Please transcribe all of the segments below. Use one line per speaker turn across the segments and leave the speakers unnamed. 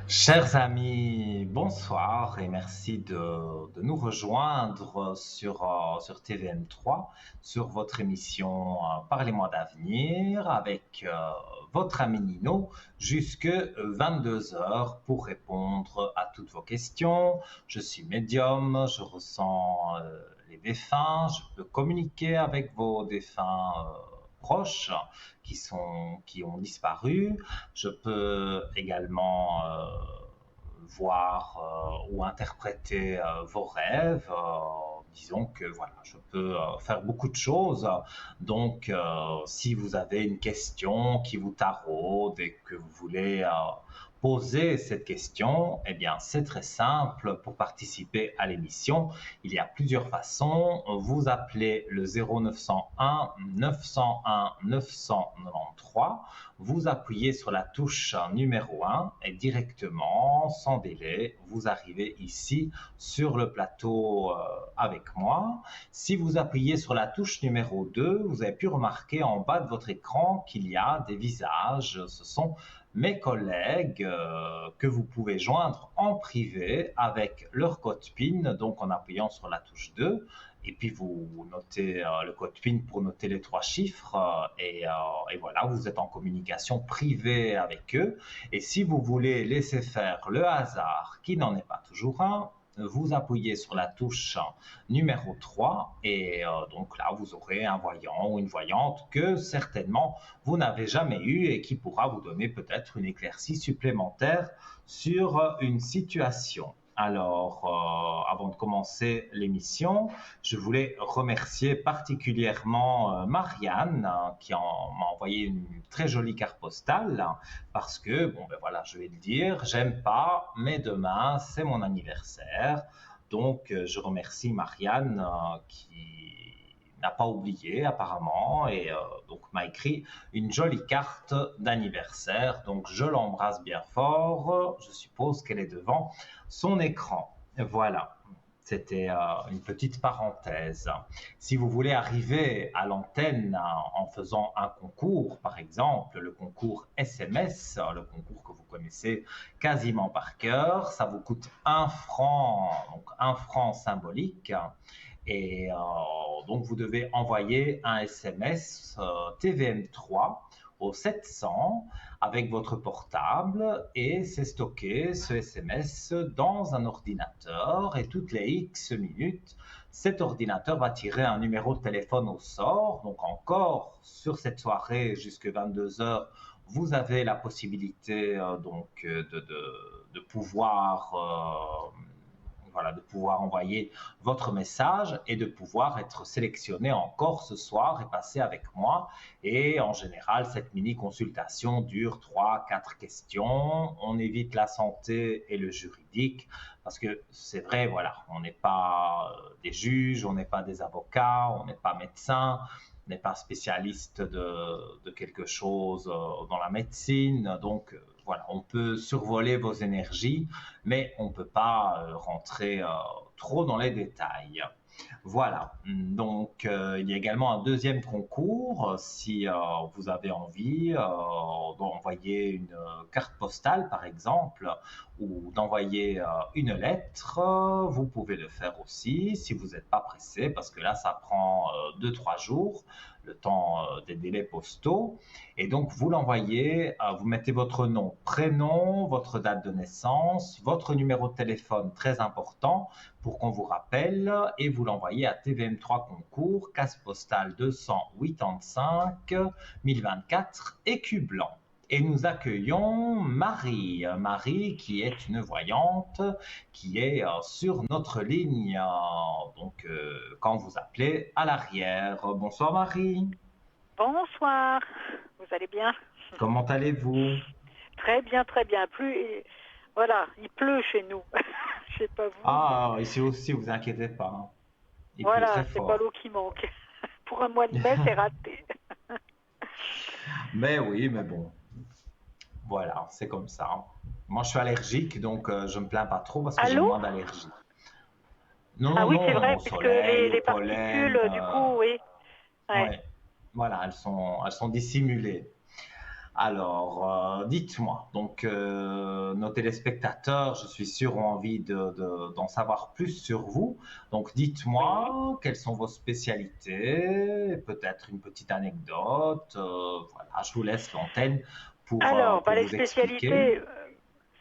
Chers amis, bonsoir et merci de nous rejoindre sur TVM3, sur votre émission Parlez-moi d'avenir avec votre ami Nino jusque 22 heures pour répondre à toutes vos questions. Je suis médium, je ressens les défunts, je peux communiquer avec vos défunts proches qui ont disparu. Je peux également voir ou interpréter vos rêves. Disons que voilà, je peux faire beaucoup de choses. Donc, si vous avez une question qui vous taraude et que vous voulez poser cette question, eh bien, c'est très simple. Pour participer à l'émission, il y a plusieurs façons. Vous appelez le 0901 901 993. Vous appuyez sur la touche numéro 1 et directement, sans délai, vous arrivez ici sur le plateau avec moi. Si vous appuyez sur la touche numéro 2, vous avez pu remarquer en bas de votre écran qu'il y a des visages. Ce sont mes collègues que vous pouvez joindre en privé avec leur code PIN, donc en appuyant sur la touche 2. Et puis vous notez le code PIN pour noter les 3 chiffres et voilà, vous êtes en communication privée avec eux. Et si vous voulez laisser faire le hasard, qui n'en est pas toujours un, vous appuyez sur la touche numéro 3 et donc là vous aurez un voyant ou une voyante que certainement vous n'avez jamais eu et qui pourra vous donner peut-être une éclaircie supplémentaire sur une situation. Alors, avant de commencer l'émission, je voulais remercier particulièrement Marianne qui m'a envoyé une très jolie carte postale parce que, bon ben voilà, je vais le dire, j'aime pas, mais demain c'est mon anniversaire. Donc, je remercie Marianne qui n'a pas oublié apparemment et donc m'a écrit une jolie carte d'anniversaire. Donc, je l'embrasse bien fort. Je suppose qu'elle est devant son écran. Voilà. C'était une petite parenthèse. Si vous voulez arriver à l'antenne en faisant un concours, par exemple, le concours SMS, le concours que vous connaissez quasiment par cœur, ça vous coûte 1 franc, donc 1 franc symbolique. Et donc, vous devez envoyer un SMS TVM3 au 700 avec votre portable et c'est stocké ce SMS dans un ordinateur et toutes les X minutes, cet ordinateur va tirer un numéro de téléphone au sort. Donc encore sur cette soirée jusqu'à 22 heures, vous avez la possibilité de pouvoir voilà, de pouvoir envoyer votre message et de pouvoir être sélectionné encore ce soir et passer avec moi. Et en général, cette mini-consultation dure 3, 4 questions. On évite la santé et le juridique parce que c'est vrai, voilà, on n'est pas des juges, on n'est pas des avocats, on n'est pas médecin, on n'est pas spécialiste de quelque chose dans la médecine. Donc, voilà, on peut survoler vos énergies, mais on ne peut pas rentrer trop dans les détails. Voilà, donc il y a également un deuxième concours si vous avez envie d'envoyer une carte postale par exemple ou d'envoyer une lettre, vous pouvez le faire aussi si vous n'êtes pas pressé parce que là ça prend 2-3 jours, le temps des délais postaux. Et donc, vous l'envoyez, vous mettez votre nom, prénom, votre date de naissance, votre numéro de téléphone, très important, pour qu'on vous rappelle, et vous l'envoyez à TVM3 Concours, case postale 285 1024, Écu Blanc. Et nous accueillons Marie. Marie qui est une voyante, qui est sur notre ligne, donc quand vous appelez à l'arrière. Bonsoir Marie.
Bonsoir, vous allez bien?
Comment allez-vous?
Très bien, très bien. Voilà, il pleut chez nous. Je sais pas vous, mais
Ah, ici aussi, vous inquiétez pas, hein. Il pleut
voilà,
très
c'est pas
fort.
l'eau qui manque. Pour un mois de mai, c'est raté.
Mais oui, mais bon, voilà, c'est comme ça. Moi, je suis allergique, donc je me plains pas trop parce que j'ai
Allô?
moins d'allergies. Non,
Ah
non,
oui, c'est
non,
vrai,
au
puisque
soleil, au
les
pollen,
particules, du coup, oui. Ouais.
ouais, voilà, elles sont dissimulées. Alors, dites-moi, donc nos téléspectateurs, je suis sûr, ont envie d'en savoir plus sur vous. Donc
Oui.
dites-moi, quelles sont vos spécialités, peut-être une petite anecdote. Voilà, je vous laisse l'antenne
Alors,
pour
les
vous expliquer.
spécialités,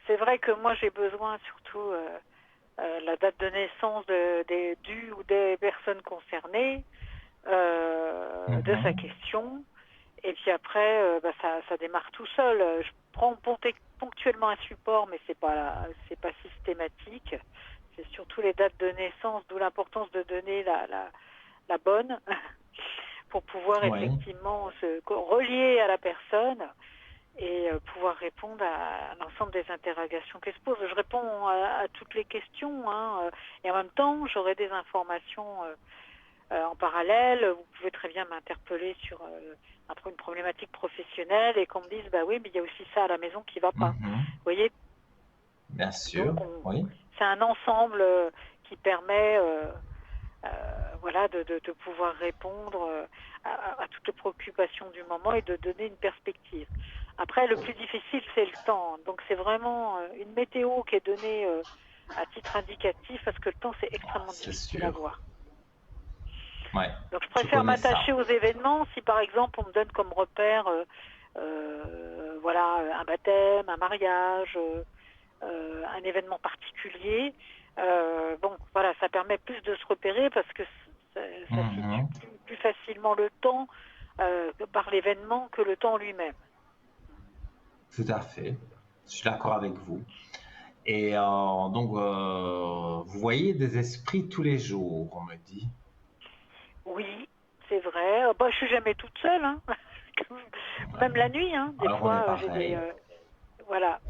c'est vrai que moi j'ai besoin surtout la date de naissance du ou des personnes concernées, de sa
Mhm.
question. Et puis après, ça démarre tout seul. Je prends ponctuellement un support, mais c'est pas systématique. C'est surtout les dates de naissance, d'où l'importance de donner la bonne pour pouvoir
Oui,
effectivement se relier à la personne et pouvoir répondre à l'ensemble des interrogations qu'elle se pose. Je réponds à toutes les questions, hein, et en même temps, j'aurai des informations en parallèle. Vous pouvez très bien m'interpeller sur une problématique professionnelle et qu'on me dise, bah oui, mais il y a aussi ça à la maison qui ne va pas.
mhm.
Vous voyez,
Bien
donc
sûr, oui,
c'est un ensemble qui permet voilà, de pouvoir répondre à toutes les préoccupations du moment et de donner une perspective. Après, le plus difficile, c'est le temps. Donc c'est vraiment une météo qui est donnée à titre indicatif parce que le temps, c'est extrêmement
c'est
difficile à
sûr.
voir.
Oui,
Donc je
je
préfère
connais
m'attacher
ça.
aux événements. Si par exemple on me donne comme repère voilà, un baptême, un mariage, un événement particulier, bon voilà, ça permet plus de se repérer parce que ça situe
Mhm.
plus facilement le temps par l'événement que le temps lui-même.
Tout à fait. Je suis d'accord avec vous. Et donc, vous voyez des esprits tous les jours, on me dit.
Oui, c'est vrai. Je suis jamais toute seule, hein.
Ouais.
Même la nuit, hein. Des
Alors, on est
fois, j'ai des
pareil.
voilà.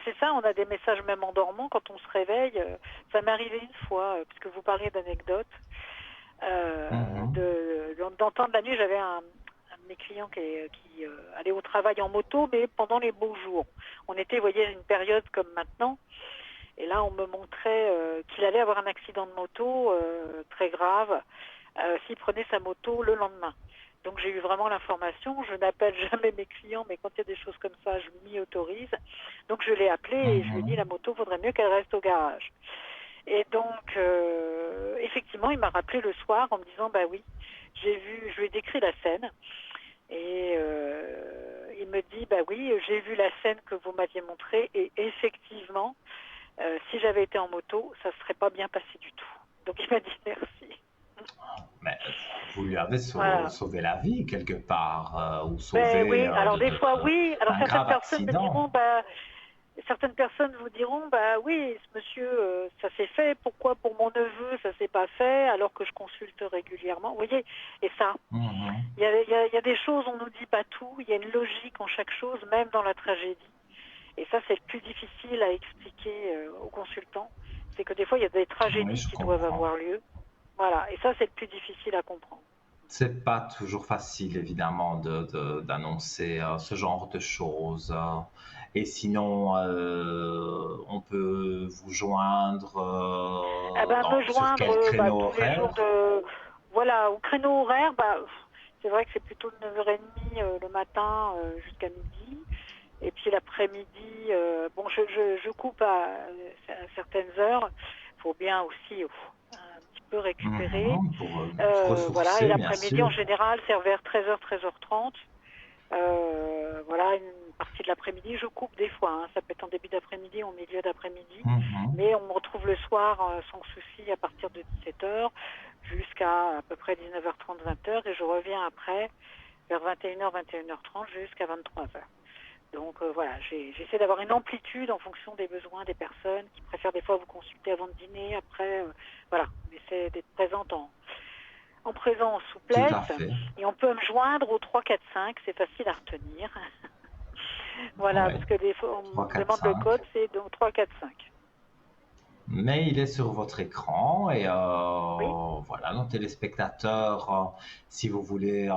C'est ça, on a des messages même en dormant quand on se réveille. Ça m'est arrivé une fois, puisque vous parliez d'anecdotes,
Mhm.
d'entendre la nuit. J'avais un de mes clients qui allait au travail en moto, mais pendant les beaux jours. On était, vous voyez, à une période comme maintenant, et là, on me montrait qu'il allait avoir un accident de moto très grave s'il prenait sa moto le lendemain. Donc j'ai eu vraiment l'information. Je n'appelle jamais mes clients, mais quand il y a des choses comme ça, je m'y autorise. Donc je l'ai appelé et je lui ai dit
Mhm.
la moto, vaudrait mieux qu'elle reste au garage. Et donc effectivement, il m'a rappelé le soir en me disant bah oui, je lui ai décrit la scène et il me dit bah oui, j'ai vu la scène que vous m'aviez montrée et effectivement, si j'avais été en moto, ça ne serait pas bien passé du tout. Donc il m'a dit merci.
Mais vous lui avez
Voilà.
sauvé la vie quelque part, ou
Ben
sauvé
oui, alors des fois oui. Alors
d'un
certaines
grave
personnes me diront,
accident.
certaines personnes vous diront, bah oui, ce monsieur, ça s'est fait. Pourquoi pour mon neveu ça s'est pas fait alors que je consulte régulièrement. Vous voyez, et ça,
Mhm.
il y a des choses, on nous dit pas tout. Il y a une logique en chaque chose, même dans la tragédie. Et ça, c'est le plus difficile à expliquer aux consultants. C'est que des fois, il y a des
Oui,
tragédies
je
qui doivent
comprends.
avoir lieu. Voilà. Et ça, c'est le plus difficile à comprendre.
C'est pas toujours facile, évidemment, d'annoncer ce genre de choses. Et sinon, on peut vous joindre
Eh ben, me
sur
joindre
quel créneau
tous les jours
horaire?
voilà, au créneau horaire, c'est vrai que c'est plutôt de 9h30 le matin jusqu'à midi. Et puis l'après-midi, bon, je coupe à certaines heures. Il faut bien aussi un petit peu récupérer.
Mhm, pour se
Voilà, et
ressourcer, bien
l'après-midi en
sûr.
général, c'est vers 13h, 13h30. Voilà, une partie de l'après-midi, je coupe des fois, hein. Ça peut être en début d'après-midi ou en milieu d'après-midi.
Mhm,
Mais on me retrouve le soir sans souci à partir de 17h jusqu'à peu près 19h30, 20h. Et je reviens après vers 21h, 21h30 jusqu'à 23h. Donc voilà, j'essaie d'avoir une amplitude en fonction des besoins des personnes qui préfèrent des fois vous consulter avant de dîner. Après, voilà, on essaie d'être présente en présence, en
tout
souplesse.
à fait.
Et on peut me joindre au 3 4 5, c'est facile à retenir. Voilà,
Oui,
parce que des fois, on
3,
me
4,
demande le
5.
code, c'est donc 3 4 5.
Mais il est sur votre écran et
Oui.
voilà, nos téléspectateurs, si vous voulez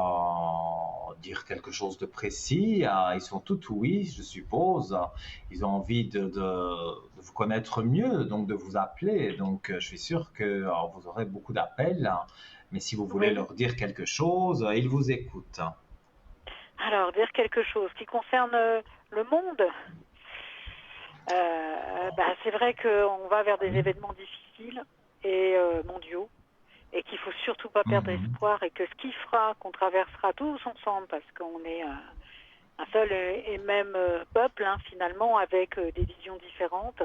dire quelque chose de précis, ils sont tout oui, je suppose. Ils ont envie de vous connaître mieux, donc de vous appeler. Donc je suis sûr que vous aurez beaucoup d'appels. Mais si vous voulez
Oui.
leur dire quelque chose, ils vous écoutent.
Alors, dire quelque chose qui concerne le monde, c'est vrai qu'on va vers des
Oui.
événements difficiles et mondiaux, et qu'il faut surtout pas perdre
Mhm.
espoir, et que ce qui fera qu'on traversera tous ensemble, parce qu'on est un seul et même peuple, hein, finalement, avec des visions différentes,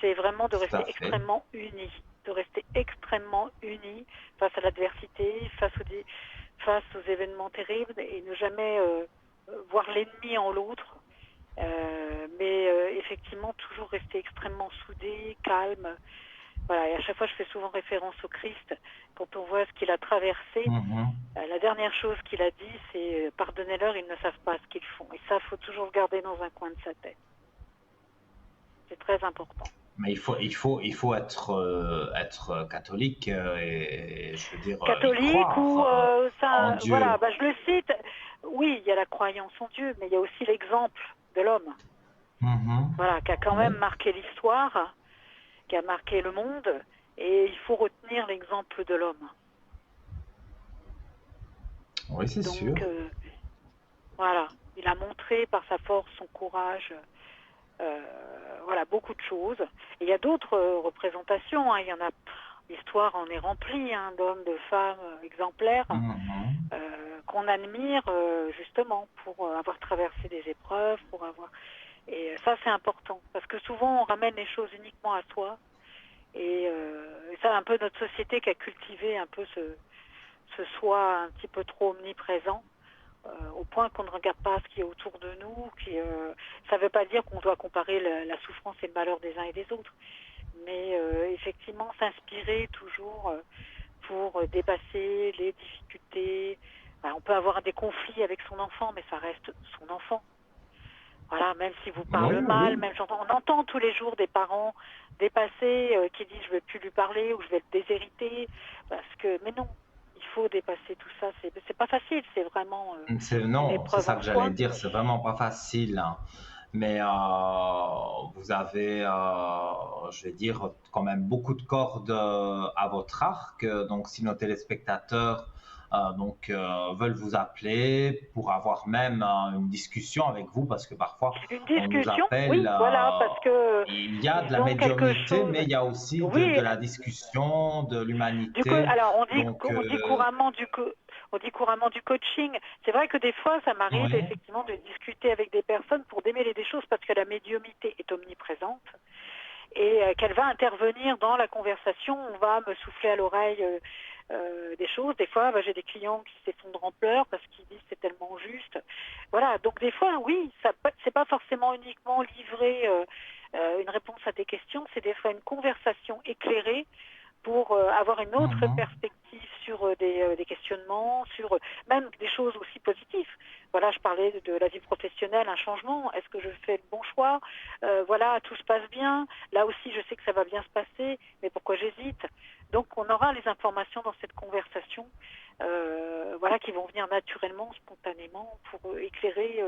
c'est vraiment de
Tout à
rester
fait.
extrêmement unis, de rester extrêmement unis face à l'adversité, face aux événements terribles, et ne jamais voir l'ennemi en l'autre, mais effectivement toujours rester extrêmement soudés, calmes. Voilà, et à chaque fois je fais souvent référence au Christ. Quand on voit ce qu'il a traversé,
Mhm.
la dernière chose qu'il a dit, c'est pardonnez-leur, ils ne savent pas ce qu'ils font. Et ça, faut toujours le garder dans un coin de sa tête. C'est très important.
Mais il faut être catholique et je veux dire, y
Catholique ou
croire en
ça, voilà,
Dieu.
je le cite. Oui, il y a la croyance en Dieu, mais il y a aussi l'exemple de l'homme.
Mhm.
Voilà, qui a quand même
Oui,
marqué l'histoire, qui a marqué le monde, et il faut retenir l'exemple de l'homme.
oui, c'est sûr.
Donc, voilà, il a montré par sa force, son courage, voilà, beaucoup de choses. Et il y a d'autres représentations, hein. Il y en a, l'histoire en est remplie, hein, d'hommes, de femmes exemplaires,
Mhm.
qu'on admire justement pour avoir traversé des épreuves, pour avoir. Et ça, c'est important, parce que souvent on ramène les choses uniquement à soi. Et ça, un peu notre société qui a cultivé un peu ce soi un petit peu trop omniprésent, au point qu'on ne regarde pas ce qui est autour de nous. Ça ne veut pas dire qu'on doit comparer la souffrance et le malheur des uns et des autres, mais effectivement s'inspirer toujours pour dépasser les difficultés. On peut avoir des conflits avec son enfant, mais ça reste son enfant. Voilà, même si vous
Oui,
parle mal,
oui.
même on entend tous les jours des parents dépassés qui disent je ne veux plus lui parler ou je vais le déshériter, mais non, il faut dépasser tout ça. C'est pas facile, c'est vraiment une
Non, c'est
épreuve
ça
en
que j'allais
soi.
dire, c'est vraiment pas facile, hein. Mais vous avez, je vais dire, quand même beaucoup de cordes à votre arc. Donc, si nos téléspectateurs veulent vous appeler pour avoir même une discussion avec vous, parce que parfois
Une
on nous
discussion,
appelle,
oui, voilà, parce que
il y a de la
ils ont quelque
médiumnité,
chose.
mais il y a aussi de
Oui,
la discussion, de
du coup,
l'humanité.
alors
Donc,
on dit couramment du coaching. C'est vrai que des fois, ça m'arrive
oui.
effectivement de discuter avec des personnes pour démêler des choses, parce que la médiumnité est omniprésente et qu'elle va intervenir dans la conversation. On va me souffler à l'oreille des choses. Des fois, j'ai des clients qui s'effondrent en pleurs parce qu'ils disent c'est tellement juste. Voilà, donc des fois, oui, c'est pas forcément uniquement livrer une réponse à des questions, c'est des fois une conversation éclairée pour avoir une autre
Mhm.
perspective sur des questionnements, sur même des choses aussi positives. Voilà, je parlais de la vie professionnelle, un changement. Est-ce que je fais le bon choix? Voilà, tout se passe bien. Là aussi, je sais que ça va bien se passer, mais pourquoi j'hésite? Donc, on aura les informations dans cette conversation, voilà, qui vont venir naturellement, spontanément, pour éclairer,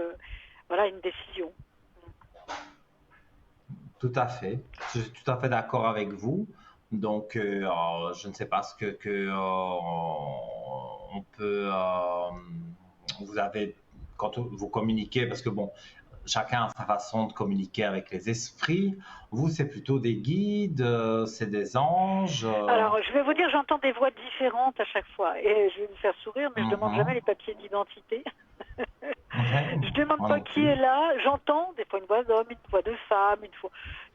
voilà, une décision.
Tout à fait. Je suis tout à fait d'accord avec vous. Donc, je ne sais pas ce on peut. Vous avez quand vous communiquez, parce que bon, chacun a sa façon de communiquer avec les esprits. Vous, c'est plutôt des guides, c'est des anges.
Alors, je vais vous dire, j'entends des voix différentes à chaque fois. Et je vais vous faire sourire, mais je demande jamais
Mhm.
les papiers d'identité.
Ouais,
Je demande
moi
pas
non
qui est
plus.
là. J'entends des fois une voix d'homme, une voix de femme, une fois.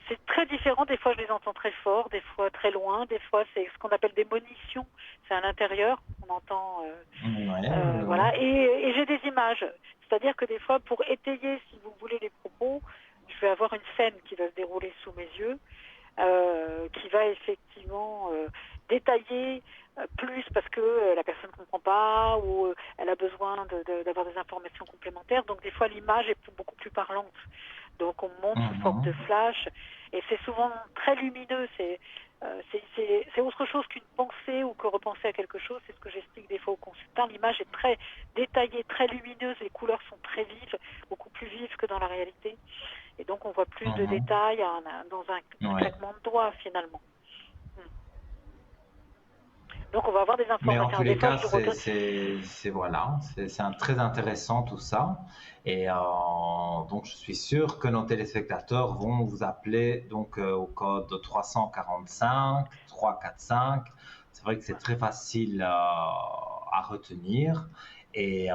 C'est très différent. Des fois, je les entends très fort, des fois très loin. Des fois, c'est ce qu'on appelle des monitions. C'est à l'intérieur. On entend.
Ouais, ouais, ouais.
Voilà. Et j'ai des images. C'est-à-dire que des fois, pour étayer, si vous voulez, les propos, je vais avoir une scène qui va se dérouler sous mes yeux, qui va effectivement détailler plus parce que la personne ne comprend pas ou elle a besoin d'avoir des informations complémentaires. Donc des fois l'image est beaucoup plus parlante. Donc on montre sous forme de
Mhm.
flash et c'est souvent très lumineux. C'est autre chose qu'une pensée ou que repenser à quelque chose. C'est ce que j'explique des fois aux consultants. L'image est très détaillée, très lumineuse. Les couleurs sont très vives, beaucoup plus vives que dans la réalité. Et donc, on voit plus de
Mhm.
détails dans un
Ouais.
claquement de doigts, finalement. Hmm. Donc on va avoir des
Mais en
informations.
tous
Des
les
fois,
cas,
je retourne.
voilà, très intéressant tout ça. Et donc, je suis sûr que nos téléspectateurs vont vous appeler donc au code 345 345. C'est vrai que c'est très facile à retenir. Et,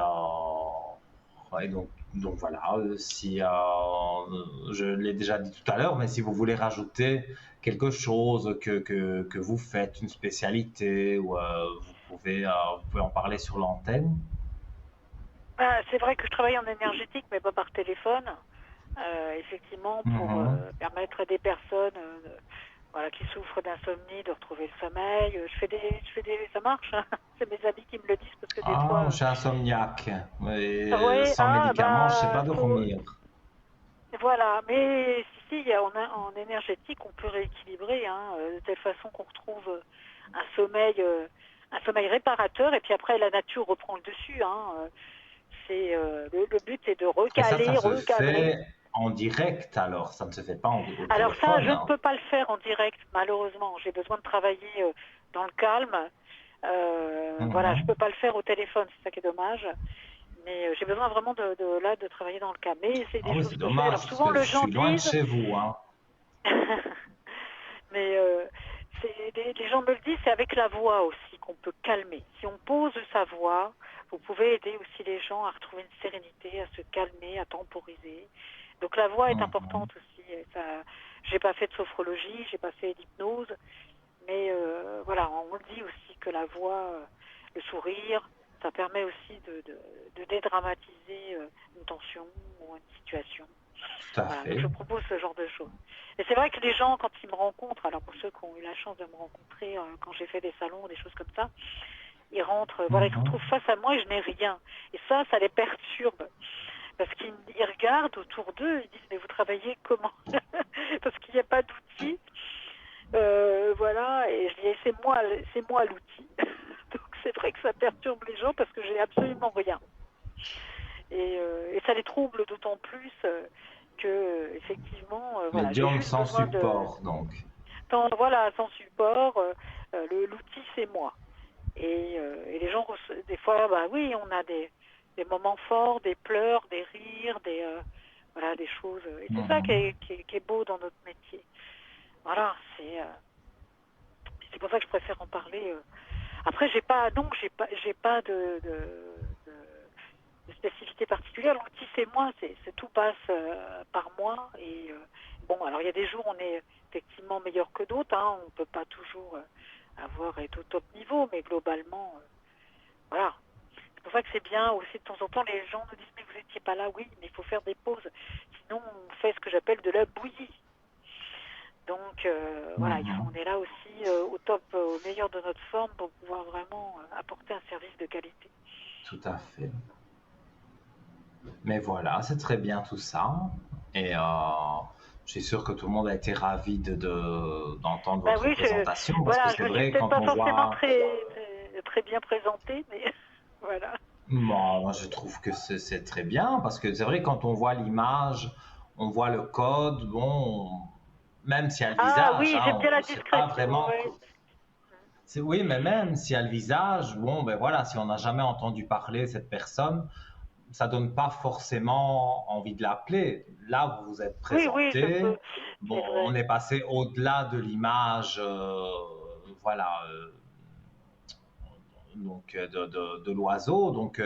donc voilà, si je l'ai déjà dit tout à l'heure, mais si vous voulez rajouter quelque chose que vous faites, une spécialité, ou vous pouvez en parler sur l'antenne.
C'est vrai que je travaille en énergétique, mais pas par téléphone. Effectivement, pour
Mhm.
permettre à des personnes voilà, qui souffrent d'insomnie de retrouver le sommeil. Ça marche, hein. C'est mes amis qui me le disent parce que des
Ah,
fois.
je suis insomniaque. Et
Oui,
sans médicaments, je ne sais pas
faut.
dormir.
Voilà, mais si, en énergétique, on peut rééquilibrer, hein, de telle façon qu'on retrouve un sommeil réparateur, et puis après la nature reprend le dessus, hein. Le but, c'est de
Et ça
recaler,
se
recadrer.
fait en direct alors, ça ne se fait pas au
Alors ça, je
téléphone.
ne peux pas le faire en direct, malheureusement. J'ai besoin de travailler dans le calme. Voilà, je
Mhm.
peux pas le faire au téléphone, c'est ça qui est dommage. Mais j'ai besoin vraiment de travailler dans le calme. Mais c'est
Ah
des
oui,
choses
c'est
que je fais.
dommage
Alors
parce
souvent,
que je
les gens
suis loin de
disent,
chez vous, hein.
mais les gens me le disent, c'est avec la voix aussi qu'on peut calmer. Si on pose sa voix, vous pouvez aider aussi les gens à retrouver une sérénité, à se calmer, à temporiser. Donc la voix est
Mhm.
importante aussi. J'ai pas fait de sophrologie, j'ai pas fait d'hypnose, mais voilà, on dit aussi que la voix, le sourire, ça permet aussi de dédramatiser une tension ou une situation.
Tout à
Voilà, donc je
fait.
propose ce genre de choses. Et c'est vrai que les gens, quand ils me rencontrent, alors pour ceux qui ont eu la chance de me rencontrer quand j'ai fait des salons, des choses comme ça, ils rentrent, voilà, ils se
Mhm.
retrouvent face à moi et je n'ai rien. Et ça les perturbe. Parce qu'ils regardent autour d'eux, ils disent, mais vous travaillez comment? Parce qu'il n'y a pas d'outils. Voilà, et je dis, c'est moi l'outil. Donc c'est vrai que ça perturbe les gens parce que j'ai absolument rien. Et ça les trouble d'autant plus que, effectivement, voilà, j'ai
Médium
juste
sans
besoin
support, donc.
voilà, sans support, l'outil c'est moi. Et les gens, des fois, bah oui, on a des moments forts, des pleurs, des rires, voilà, des choses. Et c'est ça
Mhm.
qui est beau dans notre métier. Voilà, c'est pour ça que je préfère en parler. Après, j'ai pas de spécificité particulière. L'outil, c'est moi, tout passe par moi. Et bon, alors il y a des jours où on est effectivement meilleur que d'autres, hein. On ne peut pas toujours être au top niveau, mais globalement, voilà. C'est pour ça que c'est bien aussi de temps en temps, les gens nous disent, mais vous n'étiez pas là, oui, mais il faut faire des pauses. Sinon, on fait ce que j'appelle de la bouillie. Donc voilà,
Mhm.
on est là aussi au top, au meilleur de notre forme pour pouvoir vraiment apporter un service de qualité.
Tout à fait. Mais voilà, c'est très bien tout ça. Et je suis sûr que tout le monde a été ravi d'entendre
Ben
votre
oui,
présentation parce que
voilà, je
c'est
me suis
vrai,
peut-être
quand
pas
on
forcément
voit.
très bien présentée, mais voilà.
Moi, je trouve que c'est très bien parce que c'est vrai, quand on voit l'image, on voit le code, bon, même s'il y a le
Ah
visage,
oui,
hein,
j'aime bien
on
la
ne sait pas
discrétion,
vraiment.
ouais.
Oui, mais même s'il y a le visage, bon, ben voilà, si on n'a jamais entendu parler de cette personne, ça donne pas forcément envie de l'appeler. Là, vous vous êtes
Oui, oui, je
présenté.
peux,
Bon,
c'est
on
vrai.
est passé au-delà de l'image, voilà, donc de l'oiseau. Donc,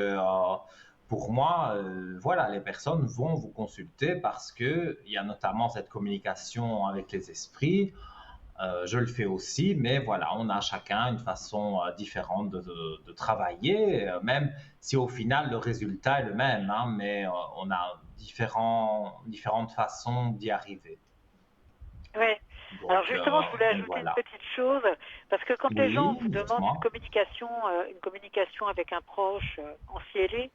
pour moi, voilà, les personnes vont vous consulter parce que il y a notamment cette communication avec les esprits. Je le fais aussi, mais voilà, on a chacun une façon différente de travailler, même si au final le résultat est le même, hein, mais on a différentes façons d'y arriver.
Ouais. Alors
Donc,
justement, je voulais
donc
ajouter une
voilà.
petite chose, parce que quand les gens
Oui,
vous demandent
dites-moi.
une communication avec un proche en cielé,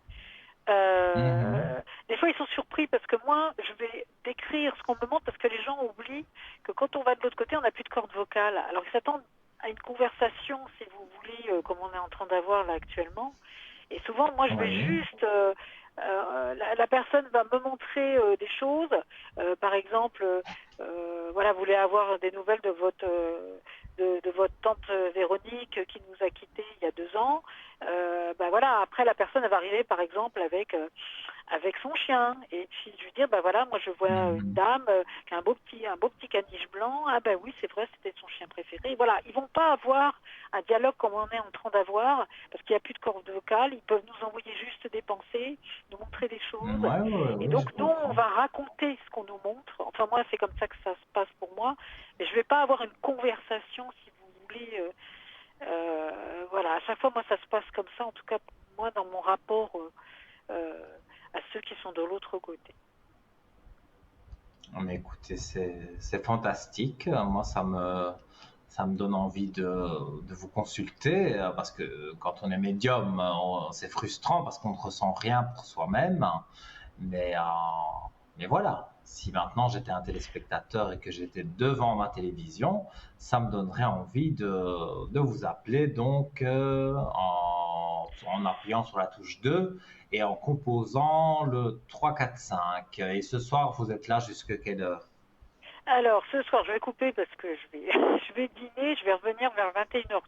Mhm.
des fois ils sont surpris parce que moi, je vais décrire ce qu'on me demande parce que les gens oublient que quand on va de l'autre côté, on n'a plus de corde vocale. Alors ils s'attendent à une conversation, si vous voulez, comme on est en train d'avoir là actuellement. Et souvent, moi, je vais
Oui.
juste, la personne va me montrer des choses. Par exemple, voilà, vous voulez avoir des nouvelles de votre tante Véronique qui nous a quittés il y a 2 ans. Ben voilà, après la personne elle va arriver par exemple avec son chien et puis je lui dire ben voilà, moi je vois une
Mhm.
dame qui a un beau petit caniche blanc. Ah ben oui, c'est vrai, c'était son chien préféré. Voilà, ils vont pas avoir un dialogue comme on est en train d'avoir parce qu'il n'y a plus de corde vocale. Ils peuvent nous envoyer juste des pensées, nous montrer des choses.
Ouais, ouais,
Et
ouais,
donc
je
nous, on
comprends.
va raconter ce qu'on nous montre. Enfin moi, c'est comme ça que ça se passe pour moi. Mais je vais pas avoir une conversation, si vous voulez. Voilà, à chaque fois, moi, ça se passe comme ça. En tout cas, moi, dans mon rapport à ceux qui sont de l'autre côté.
Mais écoutez, c'est fantastique. Moi, ça me donne envie de vous consulter parce que quand on est médium, c'est frustrant parce qu'on ne ressent rien pour soi-même. Mais, euh, mais voilà, si maintenant j'étais un téléspectateur et que j'étais devant ma télévision, ça me donnerait envie de vous appeler donc en appuyant sur la touche 2 et en composant le 3, 4, 5. Et ce soir, vous êtes là jusqu'à quelle heure?
Alors, ce soir, je vais couper parce que je vais dîner. Je vais revenir vers 21h30.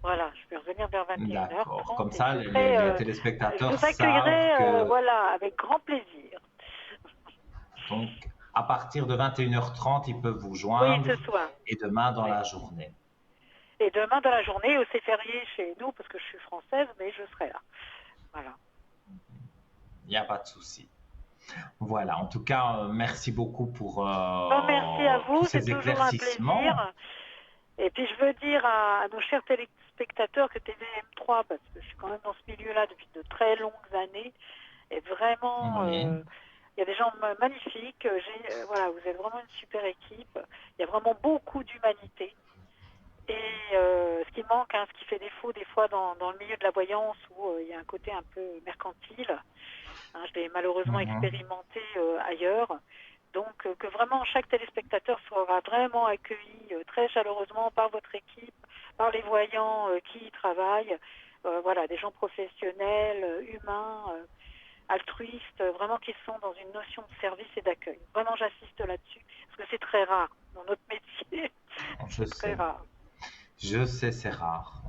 Voilà, je vais revenir vers
D'accord.
21h30
Comme
et
ça, les
je
téléspectateurs
vous
savent
accueillerai,
que
voilà, avec grand plaisir.
donc à partir de 21h30, ils peuvent vous
Oui, ce
joindre
soir.
et demain dans
Oui.
la journée.
Et demain dans la journée, c'est férié chez nous parce que je suis française, mais je serai là. Voilà.
Il n'y a pas de souci. Voilà, en tout cas, merci beaucoup pour
Ben, merci à
tous
vous, c'est
ces
toujours un
éclaircissements.
plaisir. Et puis je veux dire à nos chers téléspectateurs que TVM3, parce que je suis quand même dans ce milieu-là depuis de très longues années, et vraiment,
Oui.
il y a des gens magnifiques. Voilà, vous êtes vraiment une super équipe. Il y a vraiment beaucoup d'humanité. Et ce qui manque, ce qui fait défaut des fois dans le milieu de la voyance, où il y a un côté un peu mercantile, je l'ai malheureusement
Mhm.
expérimenté ailleurs. Donc que vraiment chaque téléspectateur sera vraiment accueilli très chaleureusement par votre équipe, par les voyants qui y travaillent. Voilà, des gens professionnels, humains, altruistes, vraiment qui sont dans une notion de service et d'accueil. Vraiment, j'insiste là-dessus, parce que c'est très rare dans notre métier.
Je
C'est très
sais.
rare.
Je sais, c'est rare.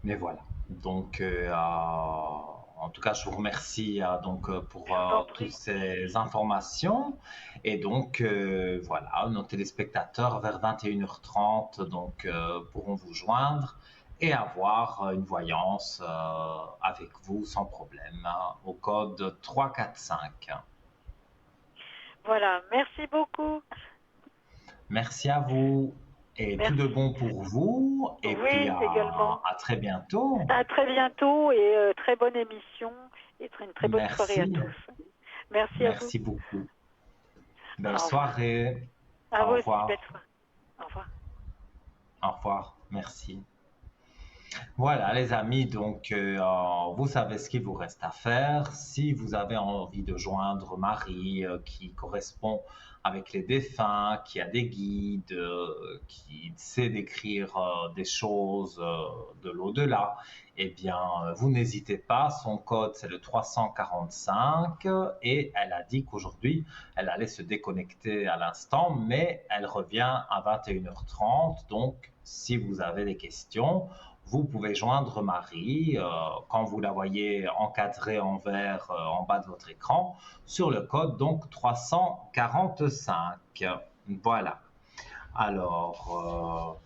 Mais voilà. Donc, en tout cas, je vous remercie donc, pour
Je vous en
toutes
prie.
ces informations. Et donc, voilà, nos téléspectateurs vers 21h30 donc, pourront vous joindre et avoir une voyance avec vous sans problème au code 345.
Voilà, merci beaucoup.
Merci à vous et tout de
Merci.
bon pour vous. Et puis,
Oui, également.
à très bientôt.
À très bientôt et très bonne émission et une très bonne soirée à
Merci.
tous. Merci à vous.
Merci beaucoup. Belle
Au revoir.
soirée.
À vous
Au
aussi, belle
revoir.
soirée. Au revoir.
Au revoir. Merci. Voilà, les amis, donc vous savez ce qu'il vous reste à faire. Si vous avez envie de joindre Marie, qui correspond avec les défunts, qui a des guides, qui sait décrire des choses de l'au-delà, eh bien, vous n'hésitez pas. Son code, c'est le 345 et elle a dit qu'aujourd'hui, elle allait se déconnecter à l'instant, mais elle revient à 21h30. Donc, si vous avez des questions, vous pouvez joindre Marie quand vous la voyez encadrée en vert en bas de votre écran sur le code donc 345. Voilà. Alors,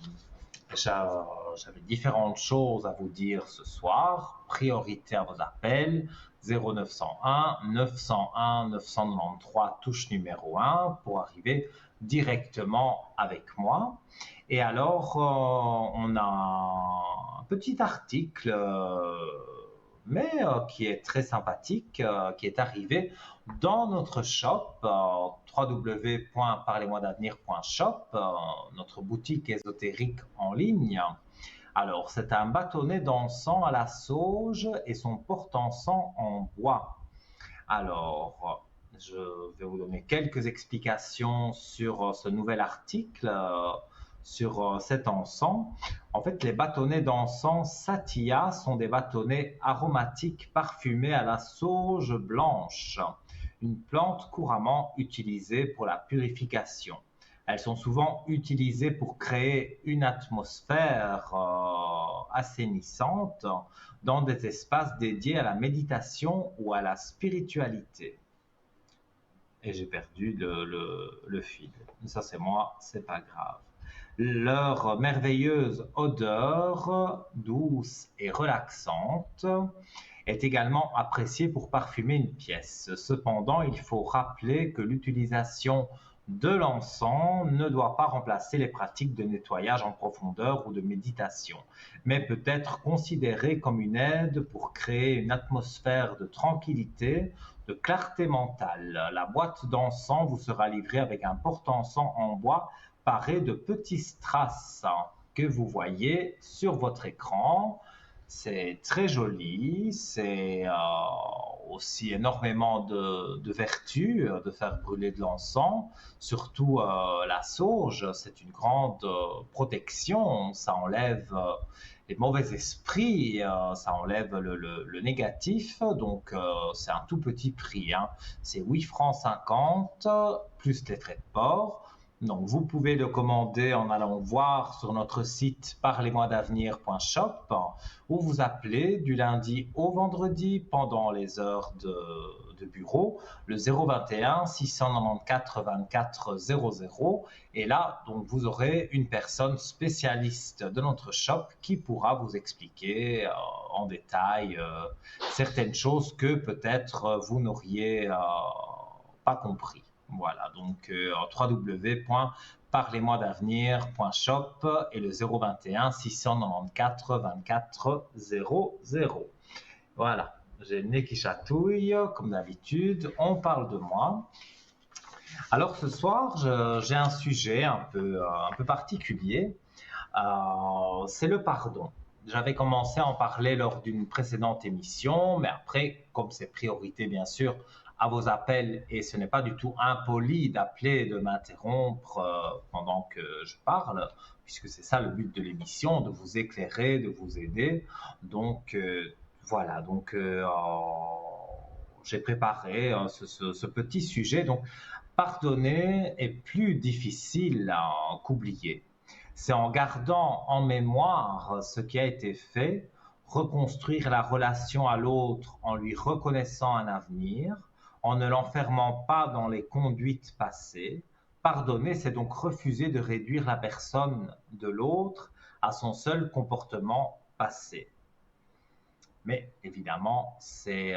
j'avais différentes choses à vous dire ce soir. Priorité à vos appels 0901 901 993 touche numéro 1 pour arriver directement avec moi. Et alors, on a un petit article, mais qui est très sympathique, qui est arrivé dans notre shop, www.parlez-moi-d'avenir.shop, notre boutique ésotérique en ligne. Alors, c'est un bâtonnet d'encens à la sauge et son porte-encens en bois. Alors, je vais vous donner quelques explications sur ce nouvel article, sur cet encens. En fait, les bâtonnets d'encens Satya sont des bâtonnets aromatiques parfumés à la sauge blanche, une plante couramment utilisée pour la purification. elles sont souvent utilisées pour créer une atmosphère assainissante dans des espaces dédiés à la méditation ou à la spiritualité. Et j'ai perdu le fil. Ça, c'est moi, c'est pas grave. Leur merveilleuse odeur, douce et relaxante, est également appréciée pour parfumer une pièce. Cependant, il faut rappeler que l'utilisation de l'encens ne doit pas remplacer les pratiques de nettoyage en profondeur ou de méditation, mais peut être considérée comme une aide pour créer une atmosphère de tranquillité, de clarté mentale. La boîte d'encens vous sera livrée avec un porte-encens en bois paré de petits strass que vous voyez sur votre écran. C'est très joli, c'est aussi énormément de vertus de faire brûler de l'encens, surtout la sauge, c'est une grande protection, ça enlève les mauvais esprits, ça enlève le négatif, donc c'est un tout petit prix, hein. C'est 8 francs 50 plus les frais de port. Donc, vous pouvez le commander en allant voir sur notre site parlez-moi-d'avenir.shop ou vous appelez du lundi au vendredi pendant les heures de bureau, le 021 694 24 00. Et là, donc, vous aurez une personne spécialiste de notre shop qui pourra vous expliquer en détail certaines choses que peut-être vous n'auriez pas compris. Voilà, donc www.parlez-moi-d'avenir.shop et le 021 694 24 00. Voilà, j'ai le nez qui chatouille, comme d'habitude, on parle de moi. Alors ce soir, j'ai un sujet un peu particulier, c'est le pardon. J'avais commencé à en parler lors d'une précédente émission, mais après, comme c'est priorité bien sûr à vos appels et ce n'est pas du tout impoli d'appeler et de m'interrompre pendant que je parle, puisque c'est ça le but de l'émission, de vous éclairer, de vous aider. Donc voilà, donc j'ai préparé ce petit sujet. Donc pardonner est plus difficile qu'oublier. C'est en gardant en mémoire ce qui a été fait, reconstruire la relation à l'autre en lui reconnaissant un avenir, en ne l'enfermant pas dans les conduites passées. Pardonner, c'est donc refuser de réduire la personne de l'autre à son seul comportement passé. Mais évidemment, c'est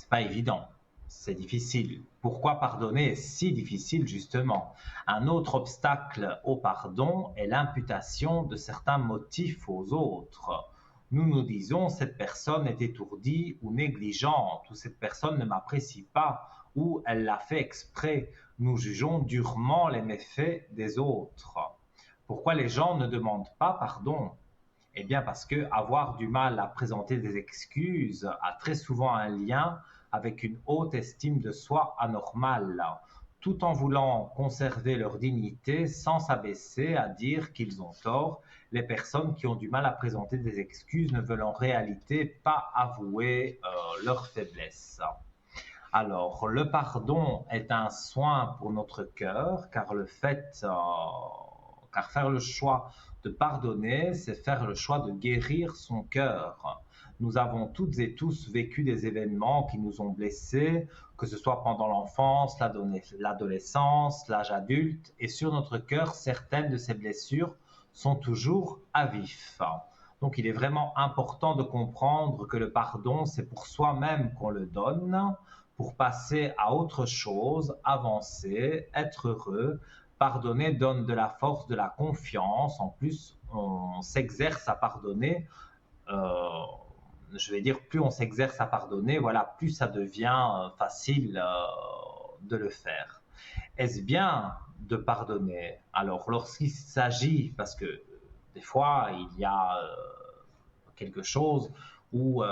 pas évident. C'est difficile. Pourquoi pardonner est si difficile justement? Un autre obstacle au pardon est l'imputation de certains motifs aux autres. Nous nous disons cette personne est étourdie ou négligente, ou cette personne ne m'apprécie pas, ou elle l'a fait exprès. Nous jugeons durement les méfaits des autres. Pourquoi les gens ne demandent pas pardon? Eh bien parce que avoir du mal à présenter des excuses a très souvent un lien avec une haute estime de soi anormale, tout en voulant conserver leur dignité sans s'abaisser à dire qu'ils ont tort. Les personnes qui ont du mal à présenter des excuses ne veulent en réalité pas avouer leur faiblesse. Alors, le pardon est un soin pour notre cœur, car faire le choix de pardonner, c'est faire le choix de guérir son cœur. Nous avons toutes et tous vécu des événements qui nous ont blessés, que ce soit pendant l'enfance, l'adolescence, l'âge adulte, et sur notre cœur, certaines de ces blessures sont toujours à vif. Donc il est vraiment important de comprendre que le pardon, c'est pour soi-même qu'on le donne, pour passer à autre chose, avancer, être heureux. Pardonner donne de la force, de la confiance. En plus, on s'exerce à pardonner. Je vais dire, plus on s'exerce à pardonner, voilà, plus ça devient facile de le faire. Est-ce bien de pardonner? Alors, lorsqu'il s'agit, parce que des fois, il y a quelque chose où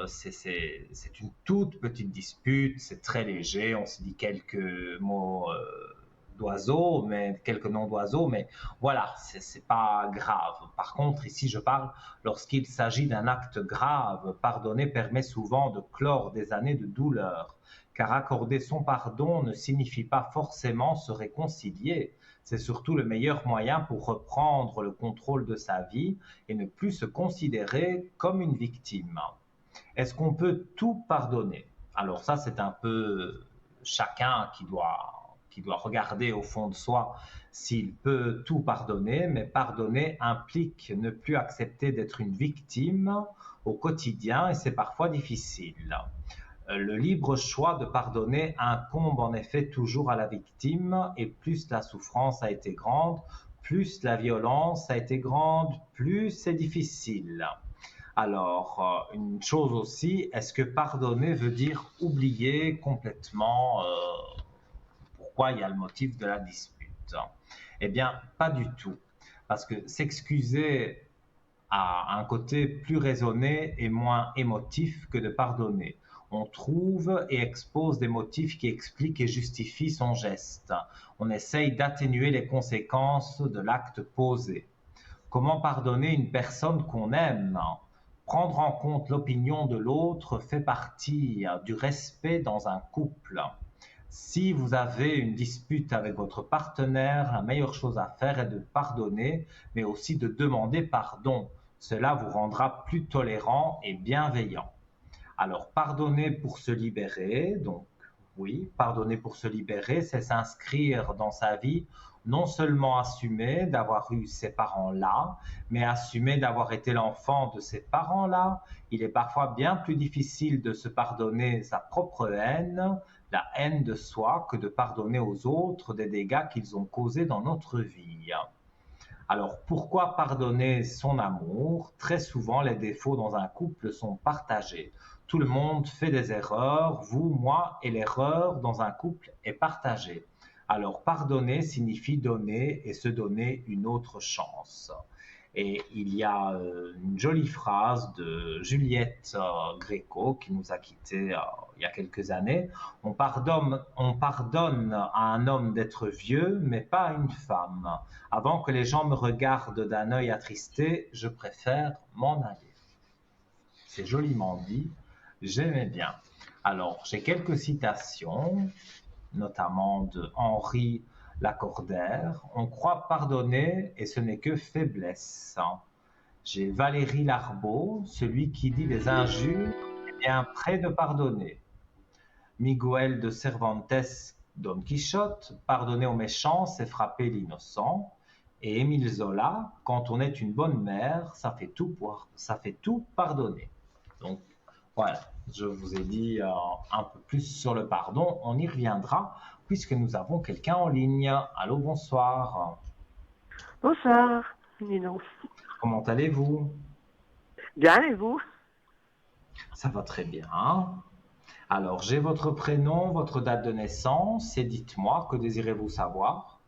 c'est une toute petite dispute, c'est très léger, on se dit quelques mots d'oiseaux, mais quelques noms d'oiseaux, mais voilà, c'est pas grave. Par contre, ici, je parle lorsqu'il s'agit d'un acte grave. Pardonner permet souvent de clore des années de douleur, car accorder son pardon ne signifie pas forcément se réconcilier. C'est surtout le meilleur moyen pour reprendre le contrôle de sa vie et ne plus se considérer comme une victime. Est-ce qu'on peut tout pardonner? Alors ça, c'est un peu chacun qui doit regarder au fond de soi s'il peut tout pardonner, mais pardonner implique ne plus accepter d'être une victime au quotidien et c'est parfois difficile. Le libre choix de pardonner incombe en effet toujours à la victime et plus la souffrance a été grande, plus la violence a été grande, plus c'est difficile. Alors, une chose aussi, est-ce que pardonner veut dire oublier complètement pourquoi il y a le motif de la dispute? Eh bien, pas du tout. Parce que s'excuser a un côté plus raisonné et moins émotif que de pardonner. On trouve et expose des motifs qui expliquent et justifient son geste. On essaye d'atténuer les conséquences de l'acte posé. Comment pardonner une personne qu'on aime? Prendre en compte l'opinion de l'autre fait partie du respect dans un couple. Si vous avez une dispute avec votre partenaire, la meilleure chose à faire est de pardonner, mais aussi de demander pardon. Cela vous rendra plus tolérant et bienveillant. Alors, pardonner pour se libérer, donc oui, pardonner pour se libérer, c'est s'inscrire dans sa vie, non seulement assumer d'avoir eu ces parents-là, mais assumer d'avoir été l'enfant de ces parents-là. Il est parfois bien plus difficile de se pardonner sa propre haine, la haine de soi, que de pardonner aux autres des dégâts qu'ils ont causés dans notre vie. Alors, pourquoi pardonner son amour? Très souvent, les défauts dans un couple sont partagés. Tout le monde fait des erreurs, vous, moi, et l'erreur dans un couple est partagée. Alors, pardonner signifie donner et se donner une autre chance. Et il y a une jolie phrase de Juliette Gréco qui nous a quittés il y a quelques années. On pardonne à un homme d'être vieux, mais pas à une femme. Avant que les gens me regardent d'un œil attristé, je préfère m'en aller. C'est joliment dit, j'aimais bien. Alors, j'ai quelques citations, notamment de Henri Lacordaire. On croit pardonner et ce n'est que faiblesse. J'ai Valérie Larbaud, celui qui dit des injures est bien prêt de pardonner. Miguel de Cervantes, Don Quichotte, pardonner aux méchants, c'est frapper l'innocent. Et Émile Zola, quand on est une bonne mère, ça fait tout pardonner. Donc voilà, je vous ai dit un peu plus sur le pardon. On y reviendra puisque nous avons quelqu'un en ligne. Allô, bonsoir.
Bonsoir, Nino.
Comment allez-vous?
Bien, et vous?
Ça va très bien. Alors, j'ai votre prénom, votre date de naissance et dites-moi, que désirez-vous savoir?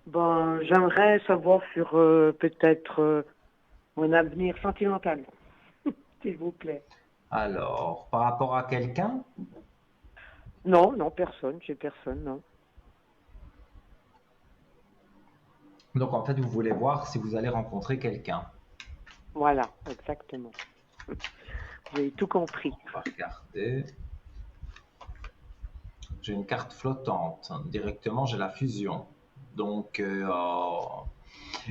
Bon, j'aimerais savoir sur peut-être mon avenir sentimental, s'il vous plaît.
Alors, par rapport à quelqu'un?
Non, personne, j'ai personne, non.
Donc, en fait, vous voulez voir si vous allez rencontrer quelqu'un.
Voilà, exactement. Vous avez tout compris.
On va regarder. J'ai une carte flottante. Directement, j'ai la fusion. Donc,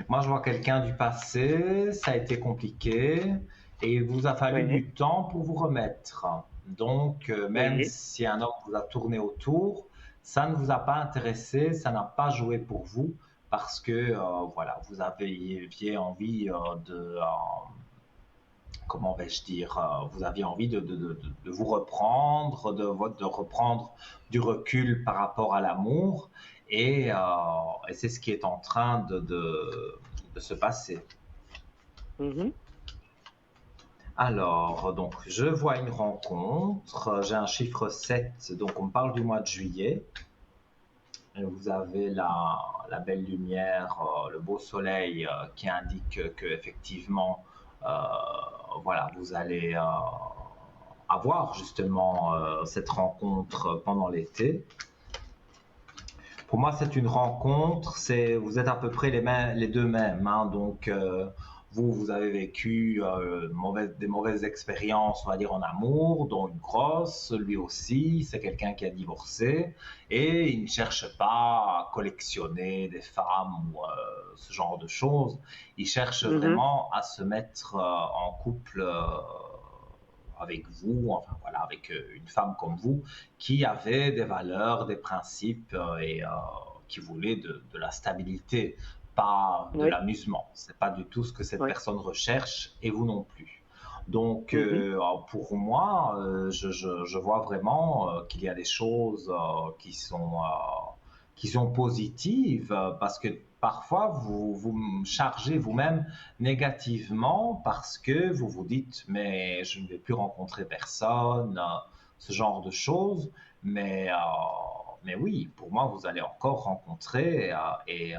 moi, je vois quelqu'un du passé. Ça a été compliqué. Et il vous a fallu du temps pour vous remettre. Donc, même si un homme vous a tourné autour, ça ne vous a pas intéressé, ça n'a pas joué pour vous parce que voilà, vous aviez envie comment vais-je dire, vous aviez envie de vous reprendre, de reprendre du recul par rapport à l'amour, et c'est ce qui est en train de se passer. Alors, donc, je vois une rencontre, j'ai un chiffre 7, donc on parle du mois de juillet. Et vous avez la belle lumière, le beau soleil qui indique que effectivement, voilà, vous allez avoir justement cette rencontre pendant l'été. Pour moi, c'est une rencontre, vous êtes à peu près les deux mêmes, hein. Donc, vous avez vécu des mauvaises expériences, on va dire, en amour, dont une grosse. Lui aussi, c'est quelqu'un qui a divorcé et il ne cherche pas à collectionner des femmes ou ce genre de choses. Il cherche
Mhm.
vraiment à se mettre en couple avec vous, enfin voilà, avec une femme comme vous, qui avait des valeurs, des principes et qui voulait de la stabilité, pas de
Oui,
l'amusement. C'est pas du tout ce que cette
oui.
personne recherche et vous non plus. Donc,
Mhm.
pour moi, je vois vraiment qu'il y a des choses qui sont positives parce que parfois vous me chargez vous-même négativement parce que vous vous dites mais je ne vais plus rencontrer personne, ce genre de choses. Mais oui, pour moi, vous allez encore rencontrer et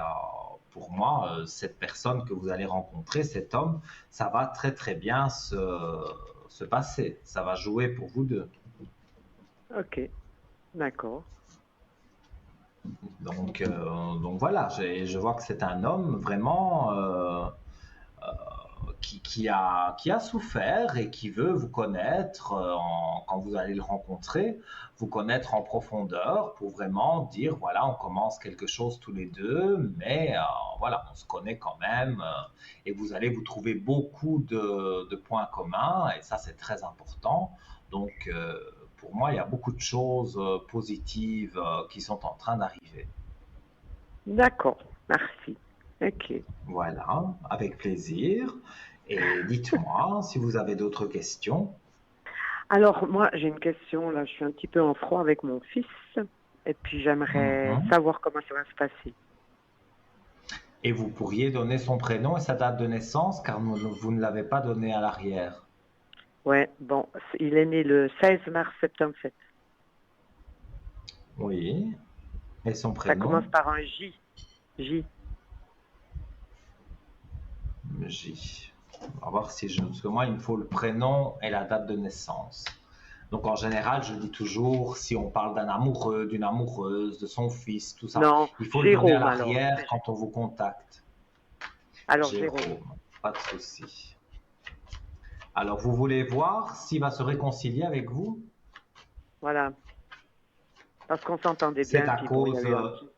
pour moi, cette personne que vous allez rencontrer, cet homme, ça va très très bien se passer. Ça va jouer pour vous deux.
Ok, d'accord.
Donc voilà, je vois que c'est un homme vraiment qui a souffert et qui veut vous connaître quand vous allez le rencontrer, vous connaître en profondeur pour vraiment dire voilà, on commence quelque chose tous les deux, mais voilà, on se connaît quand même et vous allez vous trouver beaucoup de points communs et ça c'est très important. Donc pour moi, il y a beaucoup de choses positives qui sont en train d'arriver.
D'accord, merci. Ok.
Voilà, avec plaisir. Et dites-moi si vous avez d'autres questions.
Alors, moi, j'ai une question. Là, je suis un petit peu en froid avec mon fils. Et puis, j'aimerais
Mhm.
savoir comment ça va se passer.
Et vous pourriez donner son prénom et sa date de naissance, car vous ne l'avez pas donné à l'arrière.
Ouais, bon, il est né le 16 mars 77.
Oui. Et son
Ça commence
prénom?
par un J. J.
J. On va voir si je... Parce que moi, il me faut le prénom et la date de naissance. Donc en général, je dis toujours, si on parle d'un amoureux, d'une amoureuse, de son fils, tout ça,
Non,
il faut le donner à
Jérôme alors.
l'arrière quand on vous contacte.
Alors, Jérôme.
Jérôme, pas de souci. Alors, vous voulez voir s'il va se réconcilier avec vous?
Voilà. Parce qu'on s'entendait
C'est
bien.
à
Puis bon, il y a
cause,
eu un petit.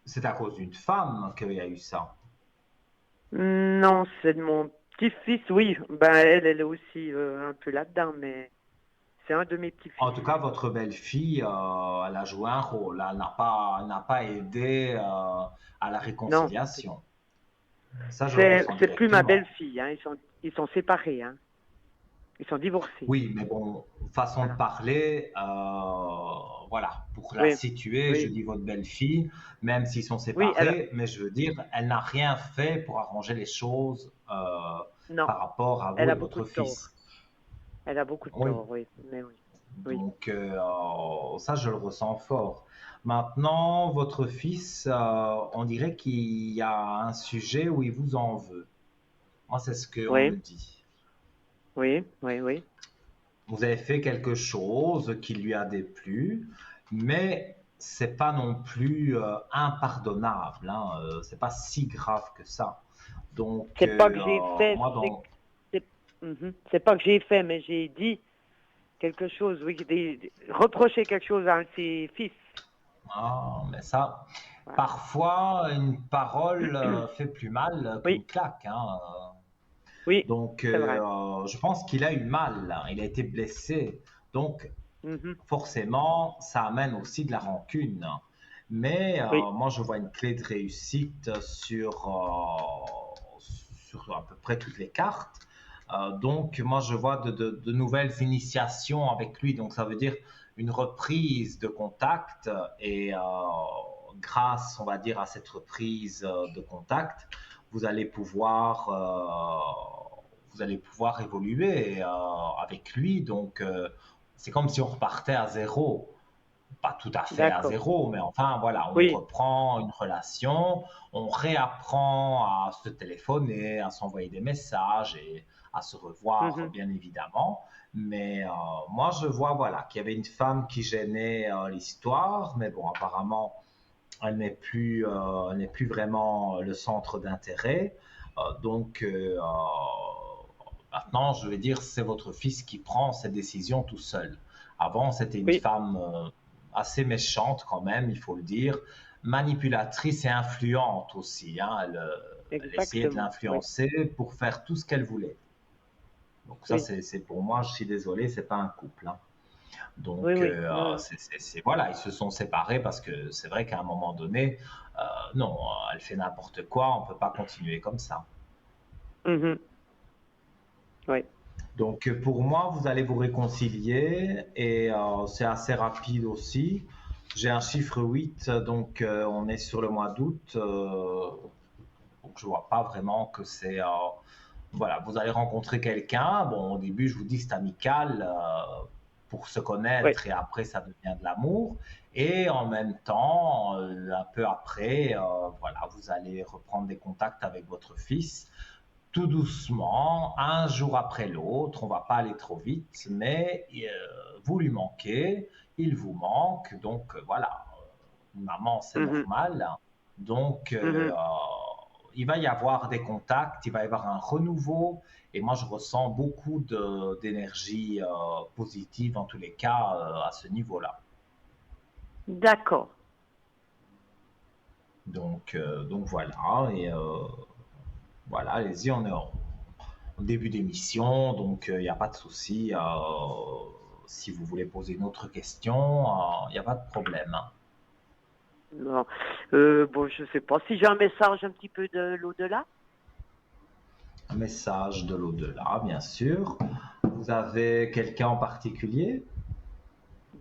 c'est à cause d'une femme qu'il y a eu ça.
Non, c'est de mon petit-fils. Oui, ben elle est aussi un peu là-dedans, mais c'est un de mes petits-fils.
En tout cas, votre belle-fille, elle a joué un rôle. Elle n'a pas aidé à la
Non,
réconciliation. Ça, je le
c'est
ressens
c'est plus ma
directement.
belle-fille. Hein. Ils sont séparés. Hein. Ils sont divorcés.
Oui, mais bon, façon de
Voilà.
parler, voilà, pour la
Oui,
situer, je
oui,
dis votre belle-fille, même s'ils sont
oui. Elle,
séparés, mais je veux dire, elle n'a rien fait pour arranger les choses
non,
par rapport à vous
elle
et
a beaucoup
votre
de tort.
fils.
Elle a beaucoup de
Oui,
tort. Oui, mais oui, oui.
donc ça, je le ressens fort. Maintenant, votre fils, on dirait qu'il y a un sujet où il vous en veut. Moi, c'est ce qu'on me
Oui,
dit.
oui, oui, oui.
Vous avez fait quelque chose qui lui a déplu, mais c'est pas non plus impardonnable, hein, c'est pas si grave que ça. Donc,
C'est pas que j'ai fait,
moi, dans...
c'est pas que j'ai fait, mais j'ai dit quelque chose, oui, reprocher quelque chose à un de ses fils.
Ah, mais ça,
Voilà.
parfois, une parole fait plus mal qu'une
Oui,
claque, hein.
oui,
Donc,
c'est vrai.
je pense qu'il a eu mal, hein, il a été blessé. Donc,
Mhm.
forcément, ça amène aussi de la rancune. Mais
Oui,
moi, je vois une clé de réussite sur à peu près toutes les cartes. Donc, moi, je vois de nouvelles initiations avec lui. Donc, ça veut dire une reprise de contact. Et grâce, on va dire, à cette reprise de contact, vous allez pouvoir, vous allez pouvoir évoluer avec lui. Donc, c'est comme si on repartait à zéro. Pas tout à fait à
d'accord.
zéro, mais enfin voilà, on
Oui.
reprend une relation, on réapprend à se téléphoner, à s'envoyer des messages et à se revoir,
Mhm.
bien évidemment. Mais moi, je vois voilà, qu'il y avait une femme qui gênait l'histoire, mais bon, apparemment, elle n'est plus vraiment le centre d'intérêt. Donc maintenant, je vais dire, c'est votre fils qui prend ses décisions tout seul. Avant, c'était une
Oui,
femme assez méchante quand même, il faut le dire, manipulatrice et influente aussi, hein. Elle essayait de
exactement. Oui,
l'influencer pour faire tout ce qu'elle voulait. Donc ça,
oui,
c'est pour moi, je suis désolé, c'est pas un couple, hein.
oui,
Donc
oui. Non.
voilà, ils se sont séparés parce que c'est vrai qu'à un moment donné, non, elle fait n'importe quoi, on peut pas continuer comme ça.
Mhm. Oui,
Donc pour moi, vous allez vous réconcilier et c'est assez rapide aussi. J'ai un chiffre 8, donc on est sur le mois d'août, donc je vois pas vraiment que c'est... voilà, vous allez rencontrer quelqu'un. Bon, au début, je vous dis c'est amical pour se
oui.
connaître et après ça devient de l'amour. Et en même temps, un peu après, voilà, vous allez reprendre des contacts avec votre fils tout doucement, un jour après l'autre. On va pas aller trop vite, mais vous lui manquez, il vous manque. Donc voilà, maman, c'est
Mhm.
normal. Donc
Mhm.
il va y avoir des contacts, il va y avoir un renouveau. Et moi, je ressens beaucoup d'énergie positive, en tous les cas, à ce niveau-là.
D'accord.
Donc voilà, et voilà, allez-y, on est au début d'émission, donc il n'y a pas de souci. Si vous voulez poser une autre question, il n'y a pas de problème, hein.
Non. Bon, je sais pas. Si j'ai un message un petit peu de l'au-delà,
Un message de l'au-delà, bien sûr. Vous avez quelqu'un en particulier?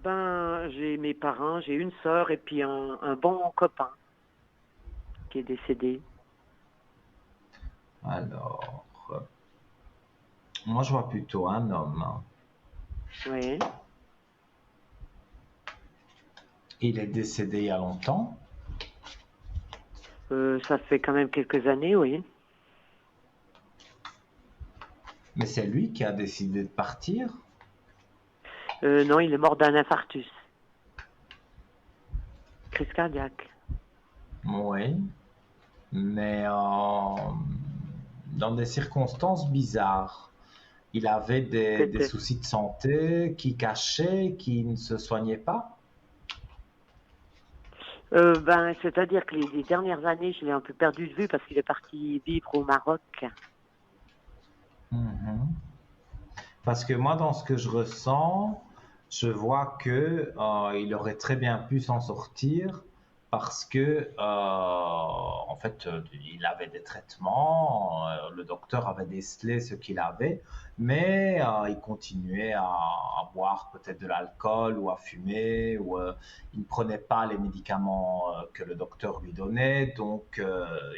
ben, j'ai mes parents, j'ai une sœur et puis un bon copain qui est décédé.
Alors, moi je vois plutôt un homme, hein.
Oui.
Il est décédé il y a longtemps,
Ça fait quand même quelques années, oui.
mais c'est lui qui a décidé de partir.
Non, il est mort d'un infarctus. Crise cardiaque.
Oui, mais dans des circonstances bizarres. Il avait des
Peut-être.
soucis de santé qui cachaient, qui ne se soignaient pas.
Ben, c'est-à-dire que les dernières années, je l'ai un peu perdu de vue parce qu'il est parti vivre au Maroc.
Mhm. Parce que moi, dans ce que je ressens, je vois que il aurait très bien pu s'en sortir parce que, en fait, il avait des traitements, le docteur avait décelé ce qu'il avait, mais il continuait à boire peut-être de l'alcool ou à fumer, ou il ne prenait pas les médicaments que le docteur lui donnait, donc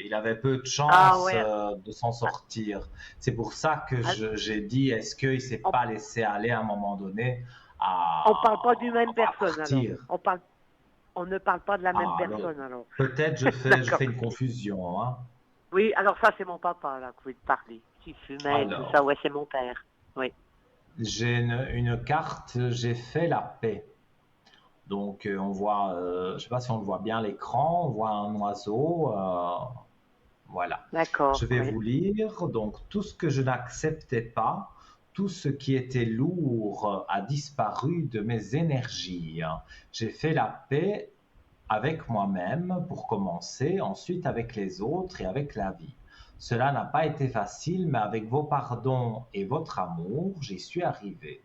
il avait peu de
Ah
chances
ouais.
de s'en
Ah,
sortir. C'est pour ça que
ah,
j'ai dit, est-ce qu'il ne s'est
on,
pas laissé aller à un moment donné
on parle pas du même
à
personne alors.
partir?
On ne parle pas de la même
Ah, alors,
personne alors.
peut-être je
D'accord.
fais une confusion, hein.
Oui, alors ça c'est mon papa là que vous parlez. Qui fumait et tout ça,
Alors,
ouais, c'est mon père. Oui.
j'ai une carte, j'ai fait la paix. Donc, on voit, je ne sais pas si on le voit bien à l'écran, on voit un oiseau. Voilà. Je
D'accord,
vais
oui.
vous lire. Donc, tout ce que je n'acceptais pas, tout ce qui était lourd a disparu de mes énergies. J'ai fait la paix avec moi-même pour commencer, ensuite avec les autres et avec la vie. Cela n'a pas été facile, mais avec vos pardons et votre amour, j'y suis arrivé.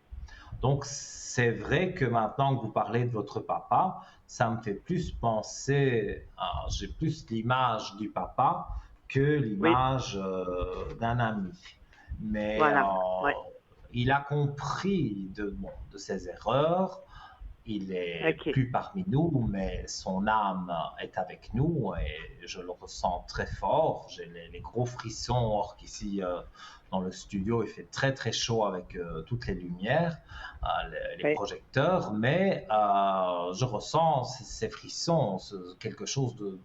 Donc, c'est vrai que maintenant que vous parlez de votre papa, ça me fait plus penser, j'ai plus l'image du papa que
Oui,
l'image d'un ami. Mais
voilà. Oui.
il a compris bon, de ses erreurs, il est
Ok.
plus parmi nous, mais son âme est avec nous et je le ressens très fort. J'ai les gros frissons, or qu'ici dans le studio il fait très très chaud avec toutes les lumières, les
Oui.
projecteurs, mais je ressens ces frissons, quelque chose de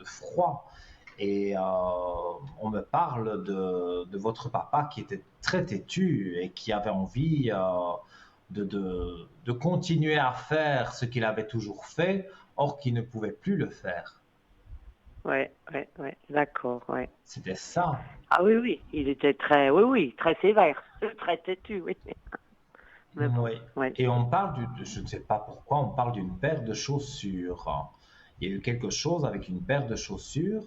froid. Et on me parle de votre papa qui était très têtu et qui avait envie de continuer à faire ce qu'il avait toujours fait or qu'il ne pouvait plus le faire.
Ouais, d'accord, ouais.
C'était ça.
Ah oui, oui, il était très, oui, oui, très sévère, très têtu, oui. Mais bon,
Oui.
ouais.
Et on parle je ne sais pas pourquoi, on parle d'une paire de chaussures. Il y a eu quelque chose avec une paire de chaussures.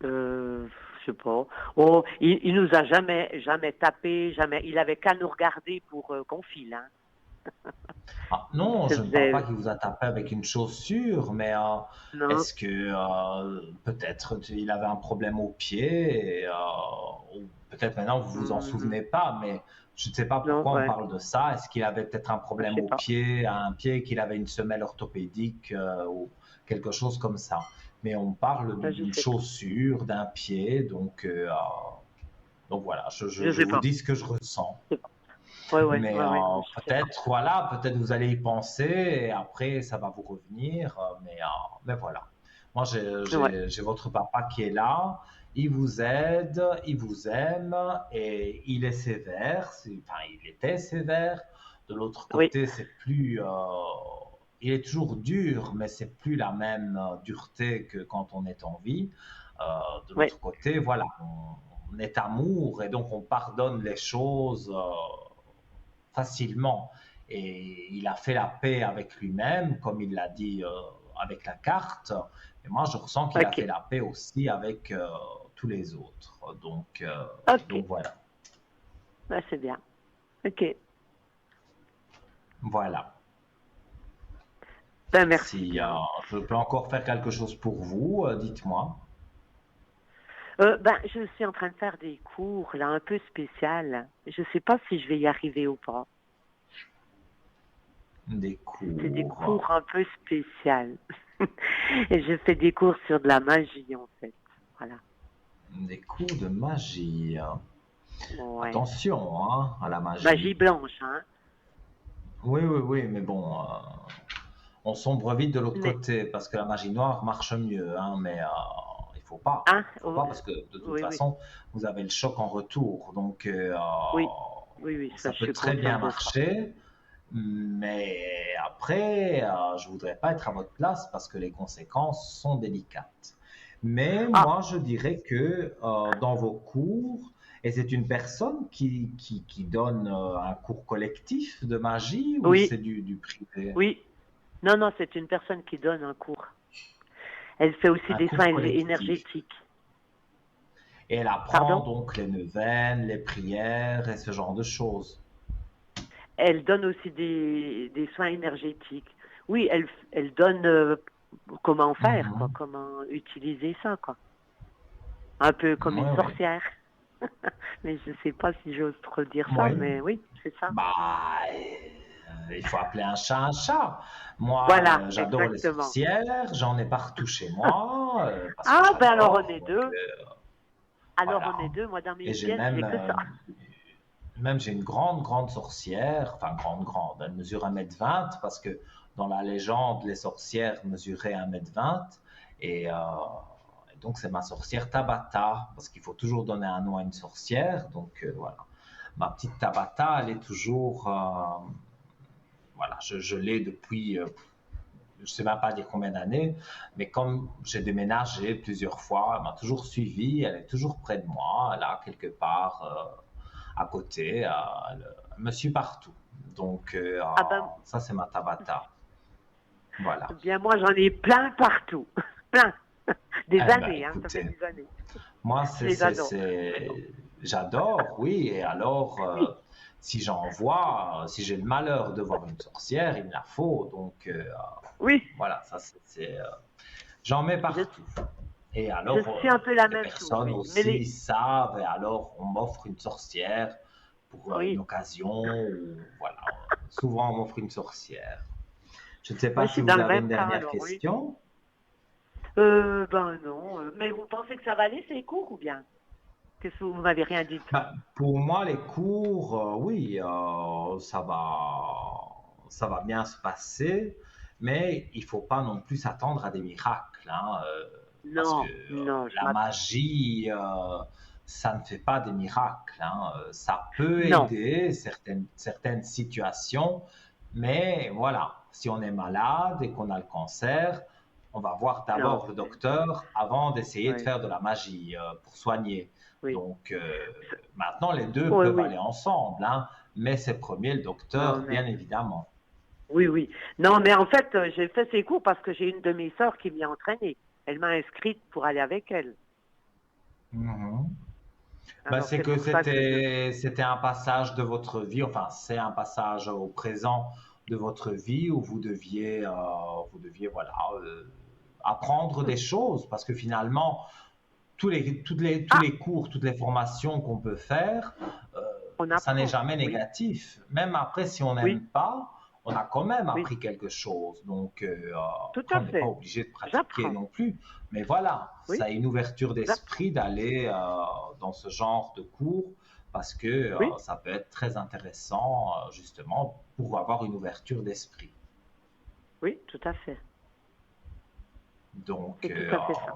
Je sais pas. Oh, il nous a jamais tapé, jamais. Il avait qu'à nous regarder pour qu'on file, hein.
Ah, non,
Ça
je ne parle pas
faisait,
qu'il vous a tapé avec une chaussure, mais
non,
est-ce que peut-être il avait un problème au pied, ou peut-être maintenant vous vous en
hum,
souvenez pas, mais je ne sais pas
non,
pourquoi on
ouais,
parle de ça. Est-ce qu'il avait peut-être un
je
problème
sais
au
pas.
pied, à un pied, qu'il avait une semelle orthopédique ou quelque chose comme ça. Mais on parle
Ça, je
d'une
sais pas.
chaussure, d'un pied, donc voilà,
Je
je
sais
vous
pas.
dis ce que je ressens.
Je sais pas. Ouais,
Mais
mais je sais pas.
peut-être, voilà, peut-être vous allez y penser et après ça va vous revenir. Mais voilà. Moi,
Ouais,
j'ai votre papa qui est là. Il vous aide, il vous aime et il est sévère. Enfin, il était sévère. De l'autre
oui,
côté, c'est plus. Il est toujours dur, mais c'est plus la même dureté que quand on est en vie. Euh, de
ouais,
l'autre côté, voilà, on est amour et donc on pardonne les choses facilement. Et il a fait la paix avec lui-même, comme il l'a dit avec la carte. Et moi, je ressens qu'il a
ok,
fait la paix aussi avec tous les autres.
ok,
Donc voilà.
bah, c'est bien. Ok,
Voilà.
ben merci
Si
bien.
je peux encore faire quelque chose pour vous, dites-moi.
Ben, je suis en train de faire des cours, là, un peu spécial. Je sais pas si je vais y arriver ou pas.
Des
C'est des
cours.
cours un peu spéciaux. Et je fais des cours sur de la magie, en fait. Voilà.
Des cours de magie.
Ouais.
Attention hein, à la
Magie
magie.
blanche, hein.
Oui, oui, oui, mais bon, on sombre vite de l'autre
Mais,
côté parce que la magie noire marche mieux, hein, mais il faut pas.
hein,
Il faut
oh,
pas parce que de toute
oui, oui,
façon, vous avez le choc en retour. Donc,
oui, oui, oui, ça,
ça
je
peut
suis
très bien
consciente de ça.
marcher, mais après, je voudrais pas être à votre place parce que les conséquences sont délicates. Mais
Ah,
moi, je dirais que dans vos cours, et c'est une personne qui donne un cours collectif de magie ou c'est
oui,
du privé?
oui. Non, non, c'est une personne qui donne un cours. Elle fait aussi
Un
des soins
cours collectif.
énergétiques.
Et elle apprend
Pardon?
donc les neuvaines, les prières et ce genre de choses.
Elle donne aussi des soins énergétiques. Oui, elle donne comment faire, quoi,
Mhm.
comment utiliser ça, quoi. Un peu comme
Oui,
une
oui.
sorcière. Mais je sais pas si j'ose trop dire ça,
Oui.
mais oui, c'est ça.
Bah, il faut appeler un chat un chat. Moi,
Voilà,
j'adore les
exactement.
sorcières, j'en ai partout chez moi, parce que
Ah, ben alors on
j'adore.
est
Donc,
deux. Alors on
voilà.
est deux. Moi, dans mes
Et
pièces, j'ai que ça.
même j'ai une grande, grande sorcière, enfin grande, grande, elle mesure 1,20 m parce que dans la légende, les sorcières mesuraient 1,20 m. Et donc c'est ma sorcière Tabata, parce qu'il faut toujours donner un nom à une sorcière. Donc voilà. Ma petite Tabata, elle est toujours, voilà, je l'ai depuis, je ne sais même pas dire combien d'années, mais comme j'ai déménagé plusieurs fois, elle m'a toujours suivi, elle est toujours près de moi, là, quelque part à côté, elle me suit partout. Donc,
Ah ben,
ça, c'est ma Tabata. Voilà.
bien moi, j'en ai plein partout. Plein. Des
Eh ben,
années, hein, ça fait
écoutez,
des années.
moi,
Je les adore.
j'adore, oui, et alors,
Oui,
si j'en vois, si j'ai le malheur de voir une sorcière, il me la faut, donc
oui,
voilà, j'en mets
je,
partout. Et
je
alors,
suis un peu la
les
même chose,
personnes
oui. Mais
aussi savent, et alors on m'offre une sorcière pour une
oui,
occasion, ou voilà, souvent on m'offre une sorcière. Je ne sais pas
moi je
si
suis dans
vous
le
avez
même
une
cas,
dernière
alors oui.
question.
Ben non. Mais vous pensez que ça va aller ces cours ou bien? Qu'est-ce que vous m'avez rien dit?
Ben, pour moi, les cours, oui, ça va bien se passer, mais il ne faut pas non plus s'attendre à des miracles, hein, parce que
Non, non,
la magie, ça ne fait pas des miracles, hein, ça peut
non.
aider certaines situations, mais voilà. si on est malade et qu'on a le cancer, on va voir
Non,
d'abord le docteur avant d'essayer de
oui,
faire de la magie pour soigner.
oui.
Donc maintenant, les deux
Oui,
peuvent
oui.
aller ensemble, hein, mais c'est premier le
Non,
docteur, bien
mais
évidemment.
oui, oui. Non, mais en fait, j'ai fait ces cours parce que j'ai une de mes sœurs qui m'y a entraînée. Elle m'a inscrite pour aller avec elle.
Mhm. Ben,
Alors
c'est
c'est
que
pour ça que je.
c'était un passage de votre vie, enfin c'est un passage au présent de votre vie où vous deviez voilà, apprendre des choses parce que finalement tous
Ah,
les cours, toutes les formations qu'on peut faire, euh,
on
ça n'est
apprend.
jamais
Oui,
négatif. Même après, si on n'aime
oui,
pas, on a quand même
oui.
appris quelque chose. Donc,
Tout
après,
à
on n'est pas
fait.
obligé de pratiquer
J'apprends.
non plus. Mais voilà,
Oui,
ça a une ouverture
j'apprends.
d'esprit d'aller dans ce genre de cours parce que
Oui,
ça peut être très intéressant, justement, pour avoir une ouverture d'esprit.
oui, tout à fait.
Donc,
C'est tout à fait ça.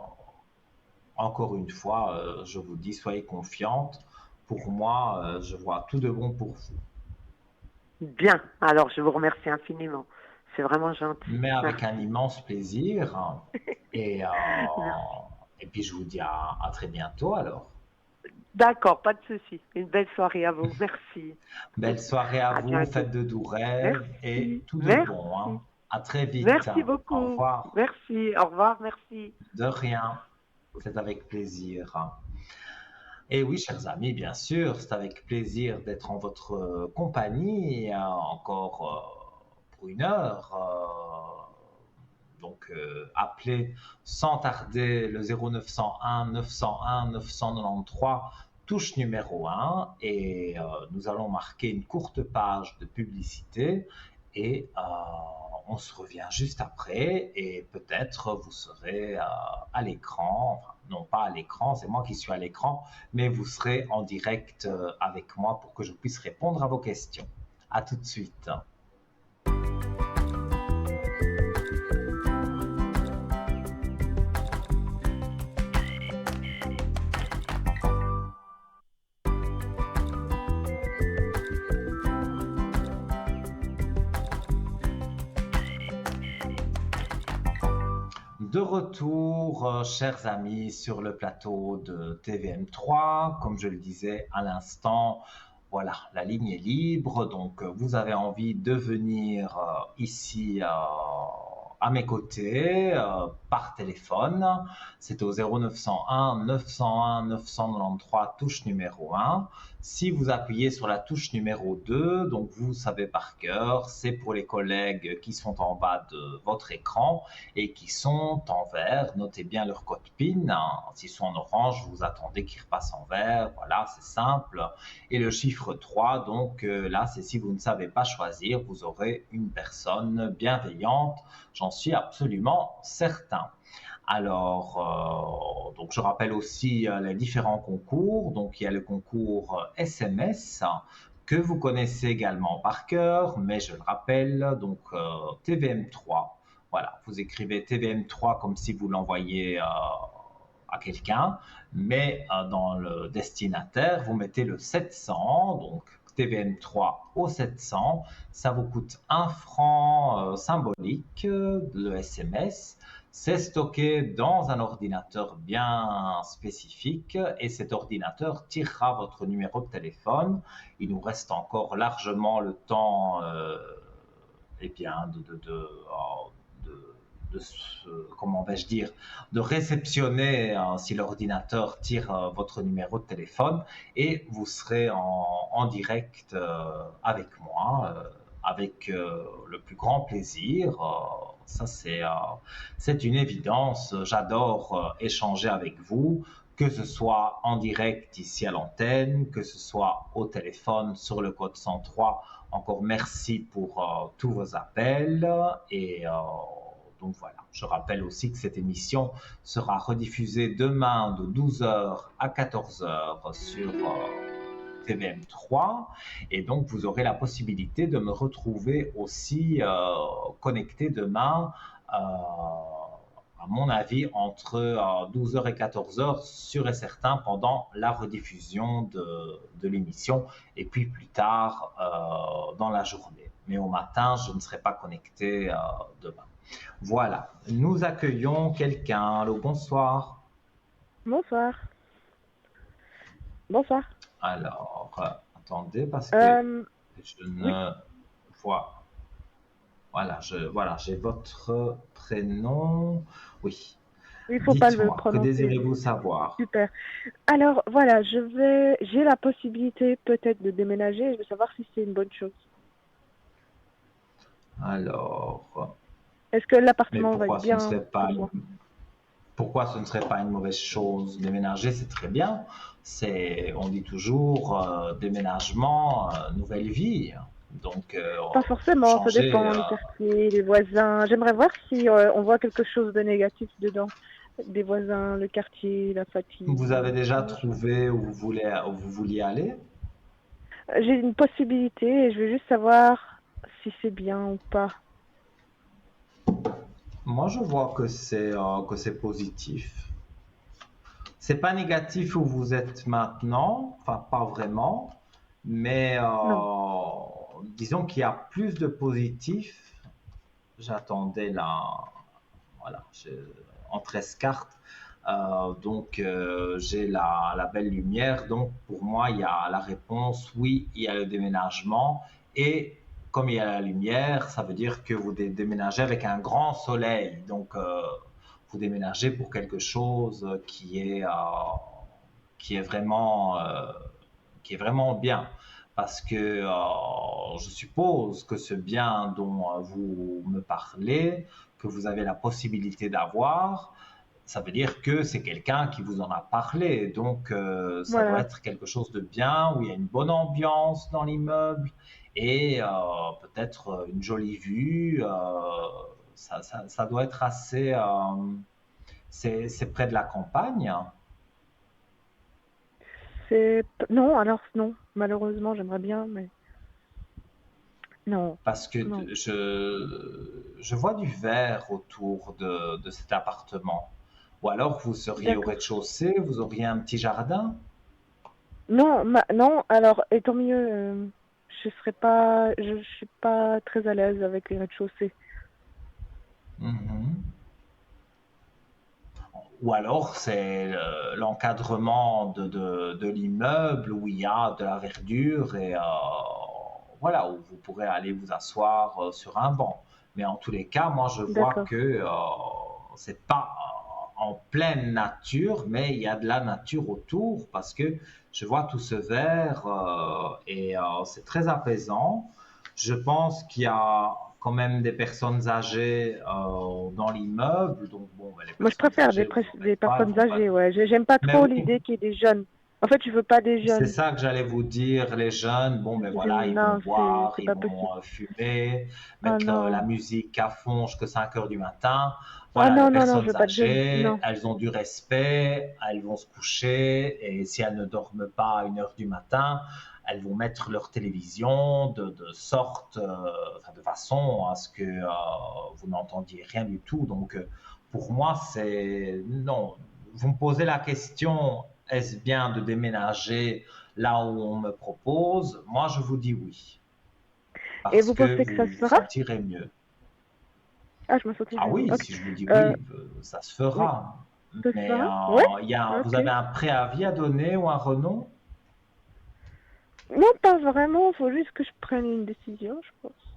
encore une fois, je vous dis, soyez confiante. Pour moi, je vois tout de bon pour vous.
Bien. Alors, je vous remercie infiniment. C'est vraiment gentil.
Mais avec un
Merci.
immense plaisir. Et, euh,
Merci.
et puis, je vous dis à très bientôt alors.
D'accord, pas de souci. Une belle soirée à vous. Merci.
Belle soirée à
À
vous,
bientôt.
faites de doux rêves et
Merci.
tout de bon, hein.
Merci.
À très vite.
Merci
Au
beaucoup.
revoir.
Merci. Au revoir. Merci.
De rien. C'est avec plaisir. Et oui, chers amis, bien sûr, c'est avec plaisir d'être en votre compagnie encore pour une heure. Donc, appelez sans tarder le 0901 901 993, touche numéro 1, et nous allons marquer une courte page de publicité et on se revient juste après et peut-être vous serez à l'écran, enfin, non pas à l'écran, c'est moi qui suis à l'écran, mais vous serez en direct avec moi pour que je puisse répondre à vos questions. À tout de suite. De retour, chers amis, sur le plateau de TVM3. Comme je le disais à l'instant, voilà, la ligne est libre. Donc, vous avez envie de venir ici à mes côtés par téléphone. C'est au 0901 901 993, touche numéro 1. Si vous appuyez sur la touche numéro 2, donc vous savez par cœur, c'est pour les collègues qui sont en bas de votre écran et qui sont en vert. Notez bien leur code PIN. Hein. S'ils sont en orange, vous attendez qu'ils repassent en vert. Voilà, c'est simple. Et le chiffre 3, donc là, c'est si vous ne savez pas choisir, vous aurez une personne bienveillante. J'en suis absolument certain. Alors, donc je rappelle aussi les différents concours. Donc, il y a le concours SMS que vous connaissez également par cœur, mais je le rappelle, donc TVM3. Voilà, vous écrivez TVM3 comme si vous l'envoyiez à quelqu'un, mais dans le destinataire, vous mettez le 700, donc TVM3 au 700. Ça vous coûte 1 franc symbolique, le SMS. C'est stocké dans un ordinateur bien spécifique et cet ordinateur tirera votre numéro de téléphone. Il nous reste encore largement le temps eh bien, comment vais-je dire, de réceptionner si l'ordinateur tire votre numéro de téléphone et vous serez en direct avec moi, avec le plus grand plaisir. Ça, c'est une évidence. J'adore échanger avec vous, que ce soit en direct ici à l'antenne, que ce soit au téléphone sur le code 103. Encore merci pour tous vos appels et donc voilà, je rappelle aussi que cette émission sera rediffusée demain de 12h à 14h sur TVM3 et donc vous aurez la possibilité de me retrouver aussi connecté demain à mon avis entre 12h et 14h sûr et certain pendant la rediffusion de l'émission et puis plus tard dans la journée. mais au matin, je ne serai pas connecté demain. Voilà, nous accueillons quelqu'un. Allô, bonsoir.
Bonsoir. Bonsoir.
Alors, attendez, parce que
Euh,
je
oui,
ne vois. Voilà, j'ai votre prénom. Oui,
il faut pas le
dites-moi, que
prononcer.
désirez-vous savoir?
Super. Alors, voilà, j'ai la possibilité peut-être de déménager. Je veux savoir si c'est une bonne chose.
Alors,
Est-ce que
mais
l'appartement va être
pourquoi ce ne
bien
serait pas
pour moi?
pourquoi ce ne serait pas une mauvaise chose? Déménager, c'est très bien. On dit toujours, déménagement, nouvelle vie. Donc,
Pas forcément, ça
changer.
dépend, le quartier, les voisins. J'aimerais voir si on voit quelque chose de négatif dedans. Des voisins, le quartier, la
Vous
fatigue.
avez déjà trouvé où vous vouliez aller?
J'ai une possibilité et je veux juste savoir si c'est bien ou pas.
Moi, je vois que c'est positif. C'est pas négatif où vous êtes maintenant, enfin pas vraiment, mais
Non.
disons qu'il y a plus de positif. J'attendais voilà, en 13 cartes. J'ai la belle lumière. Donc pour moi, il y a la réponse, oui, il y a le déménagement. Et comme il y a la lumière, ça veut dire que vous déménagez avec un grand soleil. Donc vous déménagez pour quelque chose qui est vraiment, qui est vraiment bien. Parce que je suppose que ce bien dont vous me parlez, que vous avez la possibilité d'avoir, ça veut dire que c'est quelqu'un qui vous en a parlé. Donc, ça doit
Voilà.
être quelque chose de bien, où il y a une bonne ambiance dans l'immeuble et peut-être une jolie vue. Ça doit être assez. C'est près de la campagne.
Non, alors non. Malheureusement, j'aimerais bien, mais non,
Parce que
non.
je vois du vert autour de cet appartement. Ou alors vous seriez au
D'accord.
rez-de-chaussée, vous auriez un petit jardin.
Non, non, alors, et tant mieux, je suis pas très à l'aise avec les rez-de-chaussée.
Mhm. Ou alors c'est l'encadrement de l'immeuble où il y a de la verdure et voilà, où vous pourrez aller vous asseoir sur un banc. Mais en tous les cas, moi je vois
D'accord.
que c'est pas en pleine nature, mais il y a de la nature autour parce que je vois tout ce vert et c'est très apaisant. Je pense qu'il y a quand même des personnes âgées dans l'immeuble, donc bon, ben, les
Moi, je
personnes
préfère
âgées vous
des
embêtent pas, elles
personnes
vont pas.
âgées, ouais. J'aime pas
Mais
trop
oui,
l'idée qu'il y ait des jeunes. En fait, je veux pas des
c'est
jeunes.
ça que j'allais vous dire. Les jeunes, bon, ben voilà, ils vont
Non,
boire,
c'est
ils
pas possible.
vont fumer,
Ah
mettre la
non.
musique à fond jusqu'à 5 heures du matin.
Ah
Voilà, les
non, non, non, je
personnes
veux pas de jeunes.
âgées,
Non.
elles ont du respect, elles vont se coucher, et si elles ne dorment pas à 1 heure du matin, elles vont mettre leur télévision de sorte, enfin, de façon à ce que vous n'entendiez rien du tout. Donc, pour moi, c'est non. Vous me posez la question, est-ce bien de déménager là où on me propose? Moi, je vous dis oui,
Et
parce
vous
que
pensez que ça
vous
se
vous
fera?
sentirez mieux.
Ah, je me sentais
Ah
mieux.
oui,
Ok.
si je vous dis
Euh,
oui, ça se
oui,
fera.
ça se
Mais
fera? Ouais?
vous
Ok.
avez un préavis à donner ou un renom?
Non, pas vraiment. Faut juste que je prenne une décision, je pense.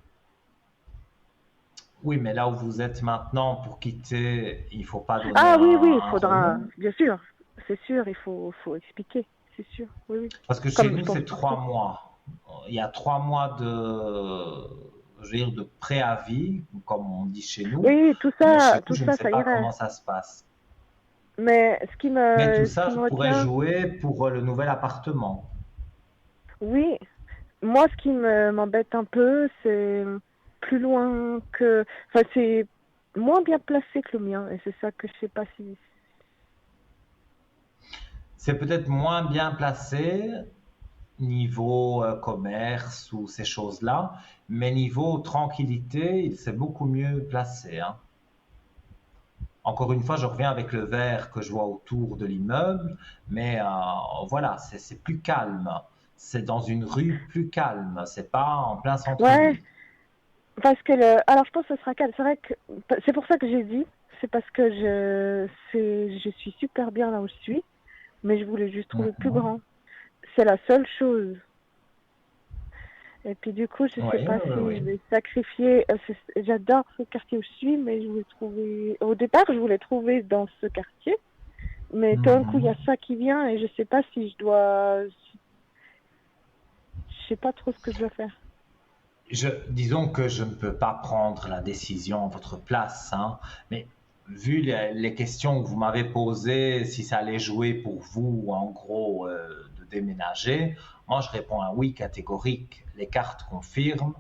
Oui, mais là où vous êtes maintenant pour quitter, il ne faut pas donner
Ah oui, oui, il
un
faudra.
renom.
Bien sûr. C'est sûr, faut expliquer. C'est sûr. Oui, oui.
Parce que chez
Comme je
nous,
pense
c'est
partout.
3 mois. Il y a 3 mois je veux dire, de préavis, comme on dit chez nous.
Oui,
Mais chez vous,
tout
je ne
ça,
sais
ça
pas
irait.
comment ça se passe.
Mais
Mais tout
ce
ça,
qui me
je pourrais
retient,
jouer pour le nouvel appartement.
oui, moi, ce qui m'embête un peu, c'est plus loin que, enfin, c'est moins bien placé que le mien, et c'est ça que je sais pas si.
C'est peut-être moins bien placé niveau commerce ou ces choses-là, mais niveau tranquillité, c'est beaucoup mieux placé, hein. Encore une fois, je reviens avec le verre que je vois autour de l'immeuble, mais voilà, c'est plus calme. C'est dans une rue plus calme, c'est pas en plein
Ouais,
centre-ville.
Parce que alors je pense que ce sera calme. C'est vrai que c'est pour ça que j'ai dit. C'est parce que je suis super bien là où je suis, mais je voulais juste trouver plus
Mhm.
grand. C'est la seule chose. Et puis du coup, je sais
Oui,
pas
oui,
si je
oui.
vais sacrifier. J'adore ce quartier où je suis, mais je voulais trouver. Au départ, je voulais trouver dans ce quartier, mais tout d'un coup, il y a
Mhm.
ça qui vient et je sais pas si je dois. Je sais pas trop ce que je dois faire.
Disons que je ne peux pas prendre la décision à votre place, hein, mais vu les questions que vous m'avez posées, si ça allait jouer pour vous, en gros, de déménager, moi je réponds un oui catégorique. Les cartes confirment.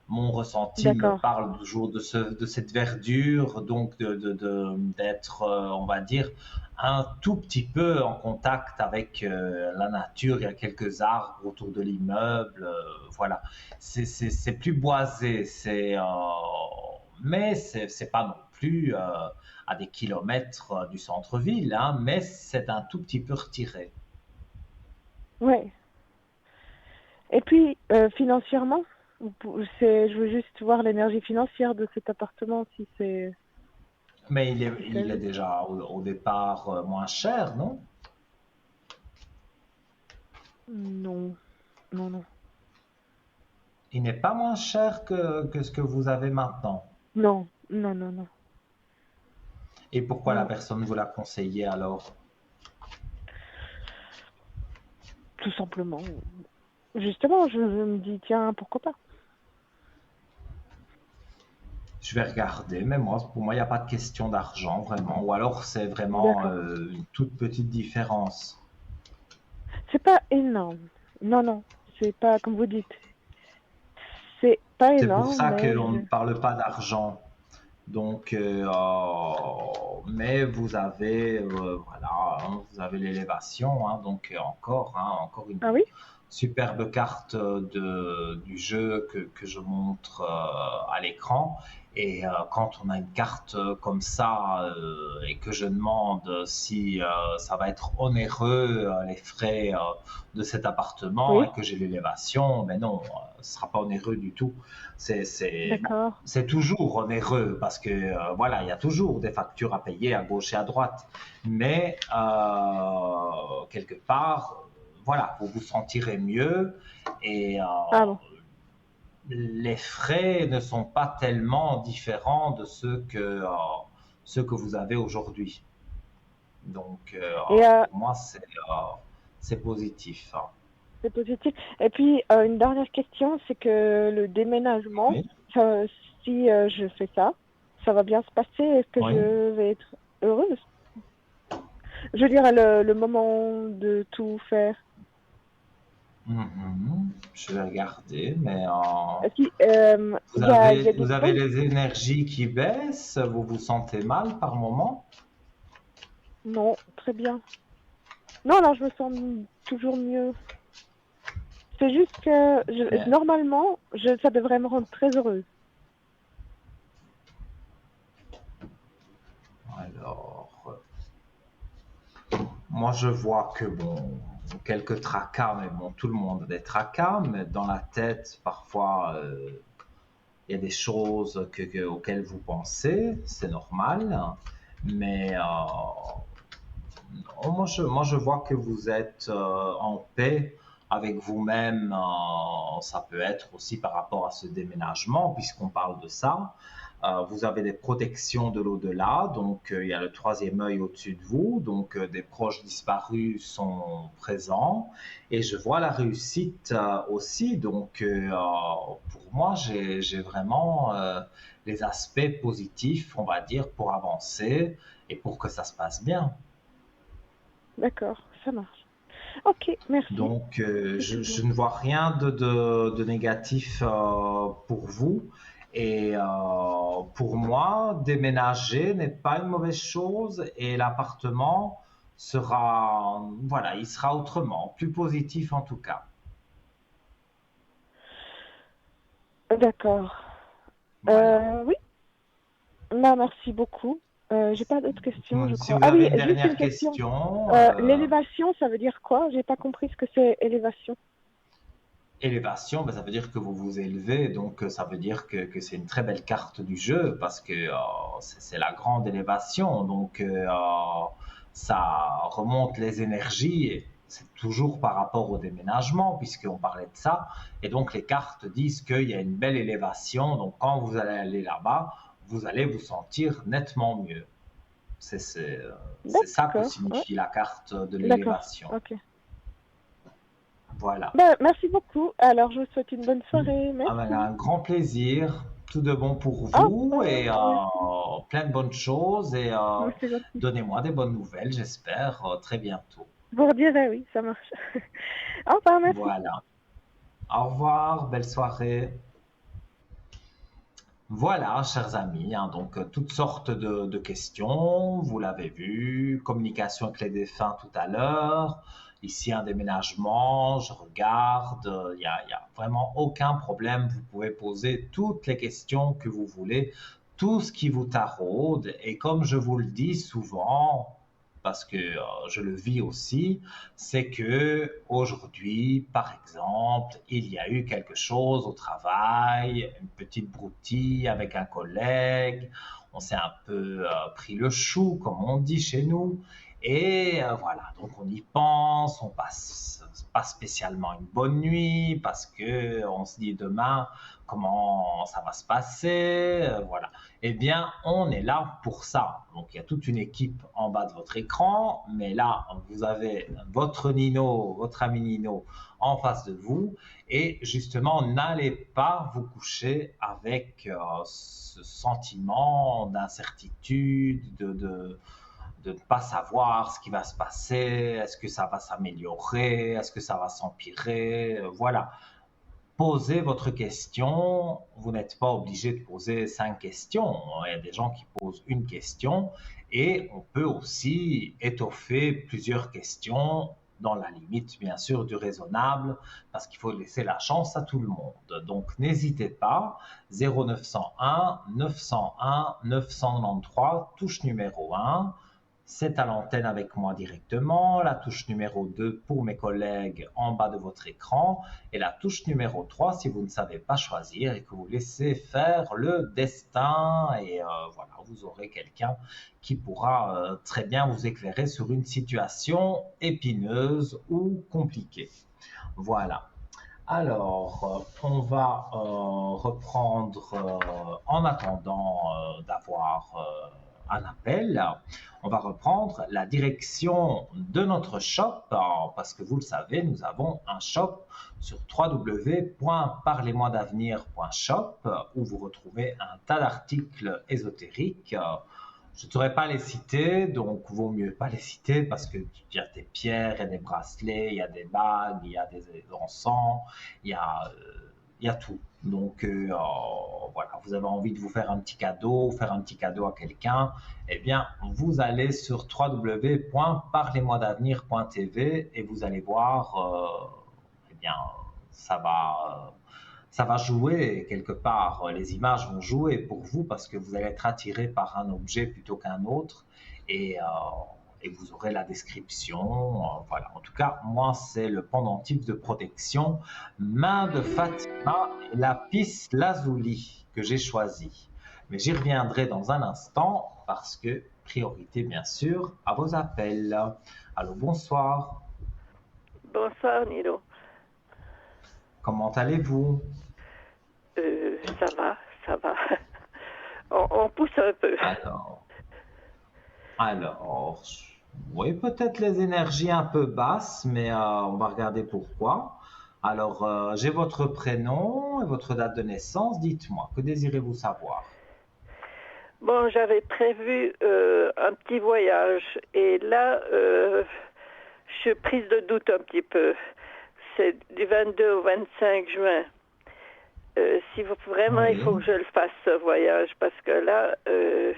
Mon ressenti me
D'accord.
parle toujours de cette verdure, donc d'être, on va dire, un tout petit peu en contact avec la nature. Il y a quelques arbres autour de l'immeuble, voilà. C'est plus boisé, mais c'est pas non plus à des kilomètres du centre-ville, hein, mais c'est un tout petit peu retiré.
Ouais. Et puis financièrement, je veux juste voir l'énergie financière de cet appartement si c'est
Mais
si
il
c'est
est
juste.
déjà au départ moins cher, non?
Non, non, non,
Il n'est pas moins cher que ce que vous avez maintenant.
non, non, non, non,
Et pourquoi la
non.
personne vous l'a conseillé alors?
Tout simplement. Justement, je me dis tiens, pourquoi pas.
Je vais regarder, mais moi, pour moi, il n'y a pas de question d'argent, vraiment. Ou alors, c'est vraiment
D'accord.
une toute petite différence.
C'est pas énorme. Non, non, c'est pas comme vous dites. C'est pas
C'est pour
énorme,
ça
mais
qu'on ne parle pas d'argent. Donc, mais vous avez, voilà, hein, vous avez l'élévation, hein, donc encore, hein, encore une
ah oui?
superbe carte du jeu que je montre à l'écran. Et quand on a une carte comme ça et que je demande si ça va être onéreux, les frais de cet appartement,
Oui,
et que j'ai l'élévation, mais non, ce ne sera pas onéreux du tout. Bon,
d'accord.
c'est toujours onéreux parce que voilà, il y a toujours des factures à payer à gauche et à droite. Mais quelque part, voilà, vous vous sentirez mieux et
Ah bon.
les frais ne sont pas tellement différents de ceux que vous avez aujourd'hui. Donc,
Et
pour moi, c'est positif, hein.
c'est positif. Et puis, une dernière question, c'est que le déménagement,
Oui,
euh, si je fais ça, ça va bien se passer? Est-ce que
oui.
je vais être heureuse? Je veux dire, le moment de tout faire.
Mhm. Je vais regarder, mais
Est-ce qu'il il y a des
vous avez
choses?
les énergies qui baissent, vous vous sentez mal par moment?
Non, très bien. Non, là, je me sens toujours mieux. C'est juste que,
Mais
normalement, ça devrait me rendre très heureuse.
alors, moi je vois que bon, quelques tracas, mais bon, tout le monde a des tracas, mais dans la tête, parfois, il y a des choses auxquelles vous pensez, c'est normal, mais moi je vois que vous êtes en paix avec vous-même. Ça peut être aussi par rapport à ce déménagement, puisqu'on parle de ça. Vous avez des protections de l'au-delà, donc il y a le troisième œil au-dessus de vous, donc des proches disparus sont présents, et je vois la réussite aussi, donc pour moi j'ai vraiment les aspects positifs, on va dire, pour avancer et pour que ça se passe bien.
D'accord, ça marche. Ok, merci.
Donc,
C'est tout
je
bon.
ne vois rien de négatif pour vous. Et pour moi, déménager n'est pas une mauvaise chose et l'appartement sera, voilà, il sera autrement, plus positif en tout cas.
D'accord.
Voilà.
Oui, bah, merci beaucoup. J'ai pas d'autres questions, je
Si
crois.
vous
Ah oui,
avez une
juste une
dernière
question.
question,
L'élévation, ça veut dire quoi? J'ai pas compris ce que c'est élévation.
élévation, ben, ça veut dire que vous vous élevez, donc ça veut dire que c'est une très belle carte du jeu parce que c'est la grande élévation, donc ça remonte les énergies et c'est toujours par rapport au déménagement puisqu'on parlait de ça, et donc les cartes disent qu'il y a une belle élévation, donc quand vous allez aller là-bas, vous allez vous sentir nettement mieux. C'est ça que
D'accord. Ouais.
signifie la carte de
D'accord.
l'élévation.
Ok.
Voilà.
Ben, merci beaucoup. Alors, je vous souhaite une bonne soirée.
Ah ben,
Merci.
un grand plaisir, tout de bon pour
Au
vous et
revoir. Merci.
plein de bonnes choses et
C'est gentil.
donnez-moi des bonnes nouvelles, j'espère, très bientôt.
Vous redirez, oui, ça marche. Au revoir, merci.
Voilà. Au revoir, belle soirée. Voilà, chers amis, hein, donc toutes sortes de questions, vous l'avez vu, communication avec les défunts tout à l'heure, ici un déménagement, je regarde, y a vraiment aucun problème, vous pouvez poser toutes les questions que vous voulez, tout ce qui vous taraude, et comme je vous le dis souvent, parce que je le vis aussi, c'est que aujourd'hui, par exemple, il y a eu quelque chose au travail, une petite broutille avec un collègue, on s'est un peu pris le chou, comme on dit chez nous, et voilà, donc on y pense, on passe pas spécialement une bonne nuit parce que on se dit demain comment ça va se passer, voilà. Eh bien, on est là pour ça. Donc, il y a toute une équipe en bas de votre écran, mais là, vous avez votre Nino, votre ami Nino en face de vous. Et justement, n'allez pas vous coucher avec ce sentiment d'incertitude, de ne pas savoir ce qui va se passer, est-ce que ça va s'améliorer, est-ce que ça va s'empirer, voilà. Posez votre question. Vous n'êtes pas obligé de poser 5 questions. Il y a des gens qui posent une question et on peut aussi étoffer plusieurs questions dans la limite, bien sûr, du raisonnable parce qu'il faut laisser la chance à tout le monde. Donc, n'hésitez pas. 0901 901 993, touche numéro 1. C'est à l'antenne avec moi directement, la touche numéro 2 pour mes collègues en bas de votre écran et la touche numéro 3 si vous ne savez pas choisir et que vous laissez faire le destin et voilà, vous aurez quelqu'un qui pourra très bien vous éclairer sur une situation épineuse ou compliquée. Voilà. Alors, on va reprendre en attendant d'avoir un appel. On va reprendre la direction de notre shop parce que vous le savez, nous avons un shop sur www.parlez-moi-d'avenir.shop où vous retrouvez un tas d'articles ésotériques. Je ne saurais pas les citer, donc vaut mieux pas les citer parce qu'il y a des pierres et des bracelets, il y a des bagues, il y a des encens, il y a tout. Donc voilà, vous avez envie de vous faire un petit cadeau, faire un petit cadeau à quelqu'un, eh bien vous allez sur www.parlez-moi-d'avenir.tv et vous allez voir, eh bien ça va jouer quelque part. Les images vont jouer pour vous parce que vous allez être attiré par un objet plutôt qu'un autre et, et vous aurez la description. Voilà. En tout cas, moi, c'est le pendentif de protection main de Fatima et lapis lazuli que j'ai choisi. Mais j'y reviendrai dans un instant parce que priorité, bien sûr, à vos appels. Allô, bonsoir.
Bonsoir, Nilo.
Comment allez-vous?
Ça va. On pousse un peu.
Alors, oui, peut-être les énergies un peu basses, mais on va regarder pourquoi. Alors, j'ai votre prénom et votre date de naissance. Dites-moi, que désirez-vous savoir?
Bon, j'avais prévu un petit voyage et là, je suis prise de doute un petit peu. C'est du 22 au 25 juin. Si vous, vraiment,
Oui.
il faut que je le fasse, ce voyage, parce que là, je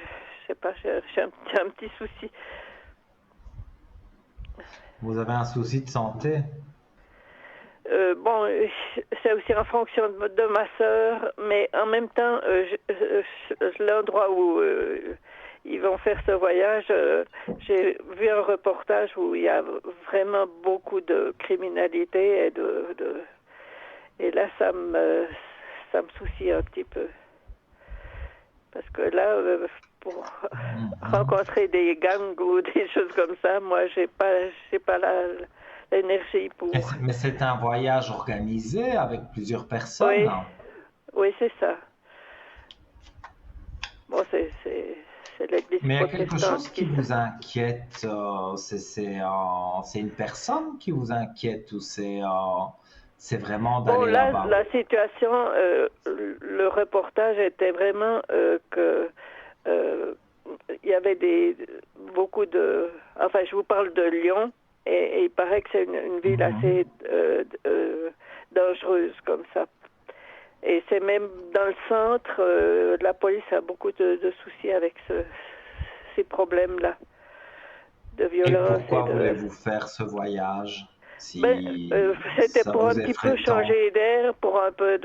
sais pas, j'ai un petit souci.
Vous avez un souci de santé?
Bon, c'est aussi en fonction de ma sœur, mais en même temps, l'endroit où ils vont faire ce voyage, j'ai vu un reportage où il y a vraiment beaucoup de criminalité Et là, ça me soucie un petit peu. Parce que là, pour rencontrer des gangs ou des choses comme ça, moi, j'ai pas l'énergie pour.
Mais c'est un voyage organisé avec plusieurs personnes.
Oui, oui, c'est ça. Bon, c'est l'église
Mais il y a quelque
protestante
chose qui vous inquiète. C'est une personne qui vous inquiète ou c'est vraiment
Bon,
d'aller
là,
là-bas?
la situation, le reportage était vraiment que il y avait beaucoup de. Enfin, je vous parle de Lyon, et il paraît que c'est une ville assez dangereuse comme ça. Et c'est même dans le centre, la police a beaucoup de soucis avec ces problèmes-là de violence.
Et pourquoi voulez-vous faire ce voyage
Ben,
si
c'était
ça
pour un
vous
petit peu
effraie tant?
changer d'air, pour un peu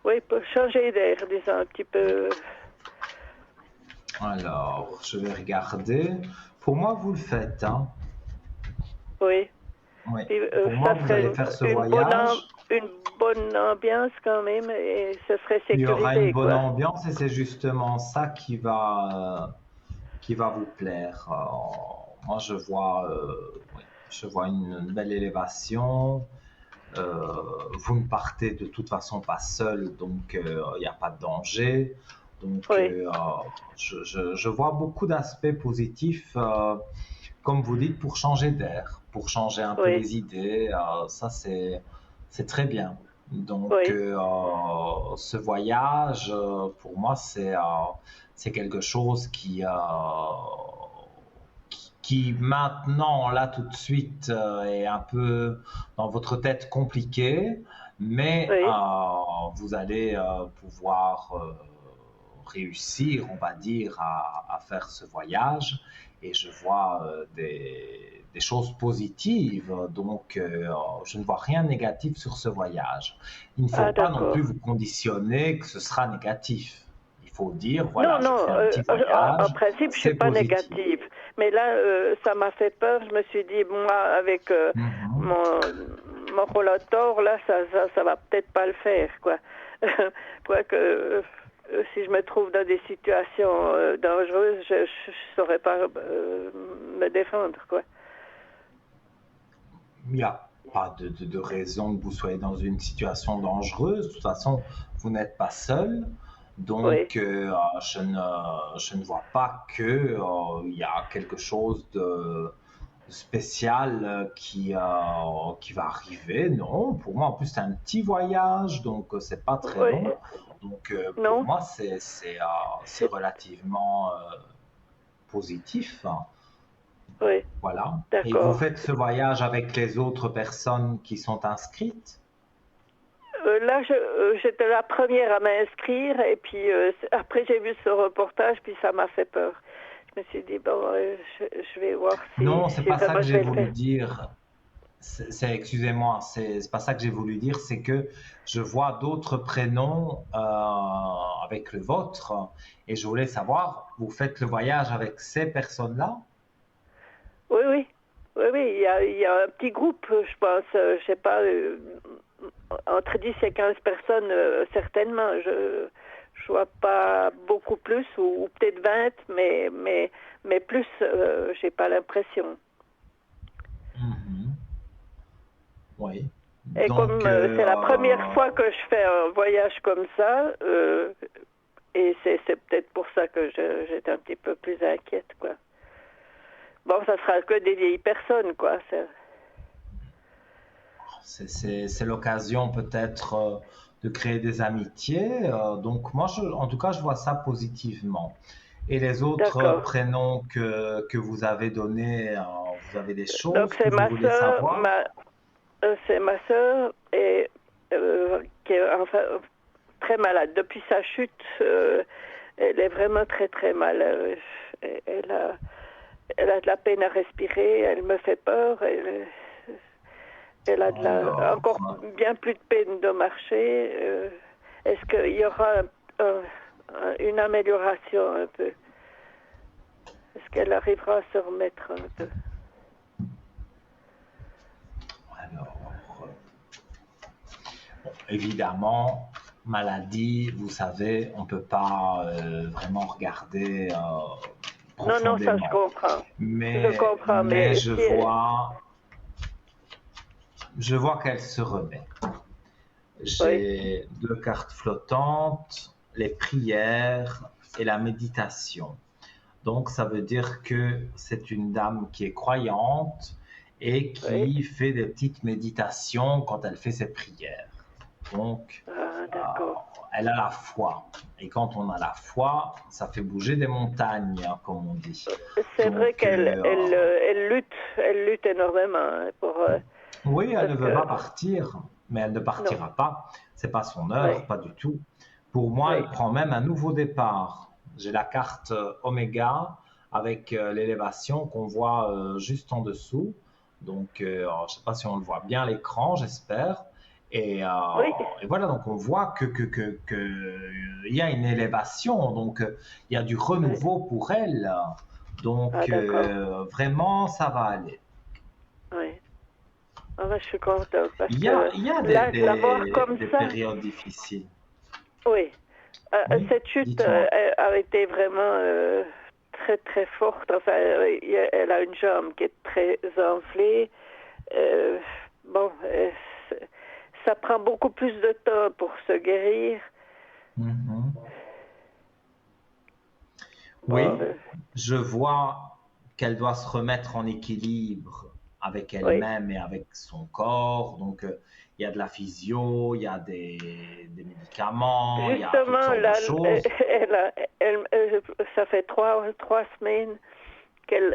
oui, pour changer d'air, disons un petit peu.
Alors, je vais regarder. Pour moi, vous le faites, hein?
Oui.
Oui.
Puis,
Pour moi,
ça
vous
serait
allez faire ce
une
voyage.
une bonne ambiance quand même, et ce serait
Il y aura une
sécurisé,
bonne
quoi.
ambiance et c'est justement ça qui va vous plaire. Moi, oui, je vois une belle élévation. Vous ne partez de toute façon pas seul, donc il n'y a pas de danger. Donc,
Oui,
je vois beaucoup d'aspects positifs, comme vous dites, pour changer d'air, pour changer un peu
oui,
les idées. Ça, c'est très bien. Donc,
oui.
ce voyage, pour moi, c'est quelque chose qui maintenant, là, tout de suite, est un peu dans votre tête compliqué, mais
Oui.
vous allez pouvoir réussir, on va dire, à faire ce voyage. Et je vois des choses positives, donc je ne vois rien de négatif sur ce voyage. Il ne faut
Ah,
pas non
d'accord.
plus vous conditionner que ce sera négatif. Il faut dire,
Non,
voilà, je
non,
fais un petit
en
voyage,
principe, je suis
c'est
pas
positif.
négative. Mais là, ça m'a fait peur. Je me suis dit, moi, avec
Mhm.
mon rollator, là, ça va peut-être pas le faire, quoi. Quoique, si je me trouve dans des situations dangereuses, je saurais pas me défendre, quoi.
Il n'y a pas de raison que vous soyez dans une situation dangereuse. De toute façon, vous n'êtes pas seul.
Oui,
Donc, je ne vois pas que, il y a quelque chose de spécial qui va arriver. Non, pour moi, en plus, c'est un petit voyage, donc c'est pas très
oui,
long. Donc, pour
non,
moi, c'est relativement positif.
oui,
Voilà. Et vous
d'accord.
faites ce voyage avec les autres personnes qui sont inscrites?
Là, j'étais la première à m'inscrire, et puis après j'ai vu ce reportage, puis ça m'a fait peur. Je me suis dit, bon, je vais voir
Non, c'est
si
pas ça
vraiment
que
je
j'ai
vais le
voulu
faire.
dire. Excusez-moi, c'est pas ça que j'ai voulu dire. C'est que je vois d'autres prénoms avec le vôtre et je voulais savoir, vous faites le voyage avec ces personnes-là?
Oui, oui, oui, oui, il y a un petit groupe, je pense, je sais pas, entre 10 et 15 personnes, certainement. Je vois pas beaucoup plus, ou peut-être 20, mais plus, j'ai pas l'impression.
Mhm. Oui.
Et
Donc,
comme c'est la première fois que je fais un voyage comme ça, et c'est peut-être pour ça que j'étais un petit peu plus inquiète, quoi. Bon, ça sera que des vieilles personnes, quoi.
c'est l'occasion peut-être de créer des amitiés. Donc, moi, en tout cas, je vois ça positivement. Et les autres
D'accord.
prénoms que vous avez donnés, vous avez des
Donc
choses que vous voulez savoir?
c'est ma sœur, et qui est enfin très malade. Depuis sa chute, elle est vraiment très très mal. Elle a de la peine à respirer. Elle me fait peur. Elle a
Alors,
encore bien plus de peine de marcher. Est-ce qu'il y aura une amélioration un peu? Est-ce qu'elle arrivera à se remettre un peu?
alors, Bon, évidemment, maladie, vous savez, on ne peut pas vraiment regarder
Non, non, ça je
profondément.
comprends. Je
Mais,
comprends,
mais
mais
je vois qu'elle se remet.
oui,
J'ai 2 cartes flottantes, les prières et la méditation. Donc, ça veut dire que c'est une dame qui est croyante et
oui.
qui fait des petites méditations quand elle fait ses prières. Donc,
Ah,
euh,
d'accord.
elle a la foi. Et quand on a la foi, ça fait bouger des montagnes, hein, comme on dit.
C'est vrai
Donc,
elle lutte énormément hein, pour
oui, elle
parce
ne veut
que
pas partir, mais elle ne
non,
partira pas. C'est pas son heure,
oui,
pas du tout. Pour moi,
oui,
elle prend même un nouveau départ. J'ai la carte Oméga avec l'élévation qu'on voit juste en dessous. Donc, alors, je ne sais pas si on le voit bien à l'écran, j'espère. Et, euh,
oui.
et voilà, donc on voit il y a une élévation, donc il y a du
Oui.
renouveau pour elle.
Ah,
Donc,
d'accord.
vraiment, ça va aller.
Oui. Ah, ben, je suis contente parce
Il
que
y a
là, la voir comme
des
ça,
périodes difficiles.
oui.
Oui,
Cette chute
dites-moi.
a été vraiment très très forte. Enfin, elle a une jambe qui est très enflée. Euh, bon, ça prend beaucoup plus de temps pour se guérir.
Mhm.
Bon,
Oui, je vois qu'elle doit se remettre en équilibre avec
oui.
elle-même et avec son corps. Donc, il y a de la physio, il y a des médicaments, il y a toutes
Justement,
sortes de
là,
choses.
ça fait trois semaines qu'elle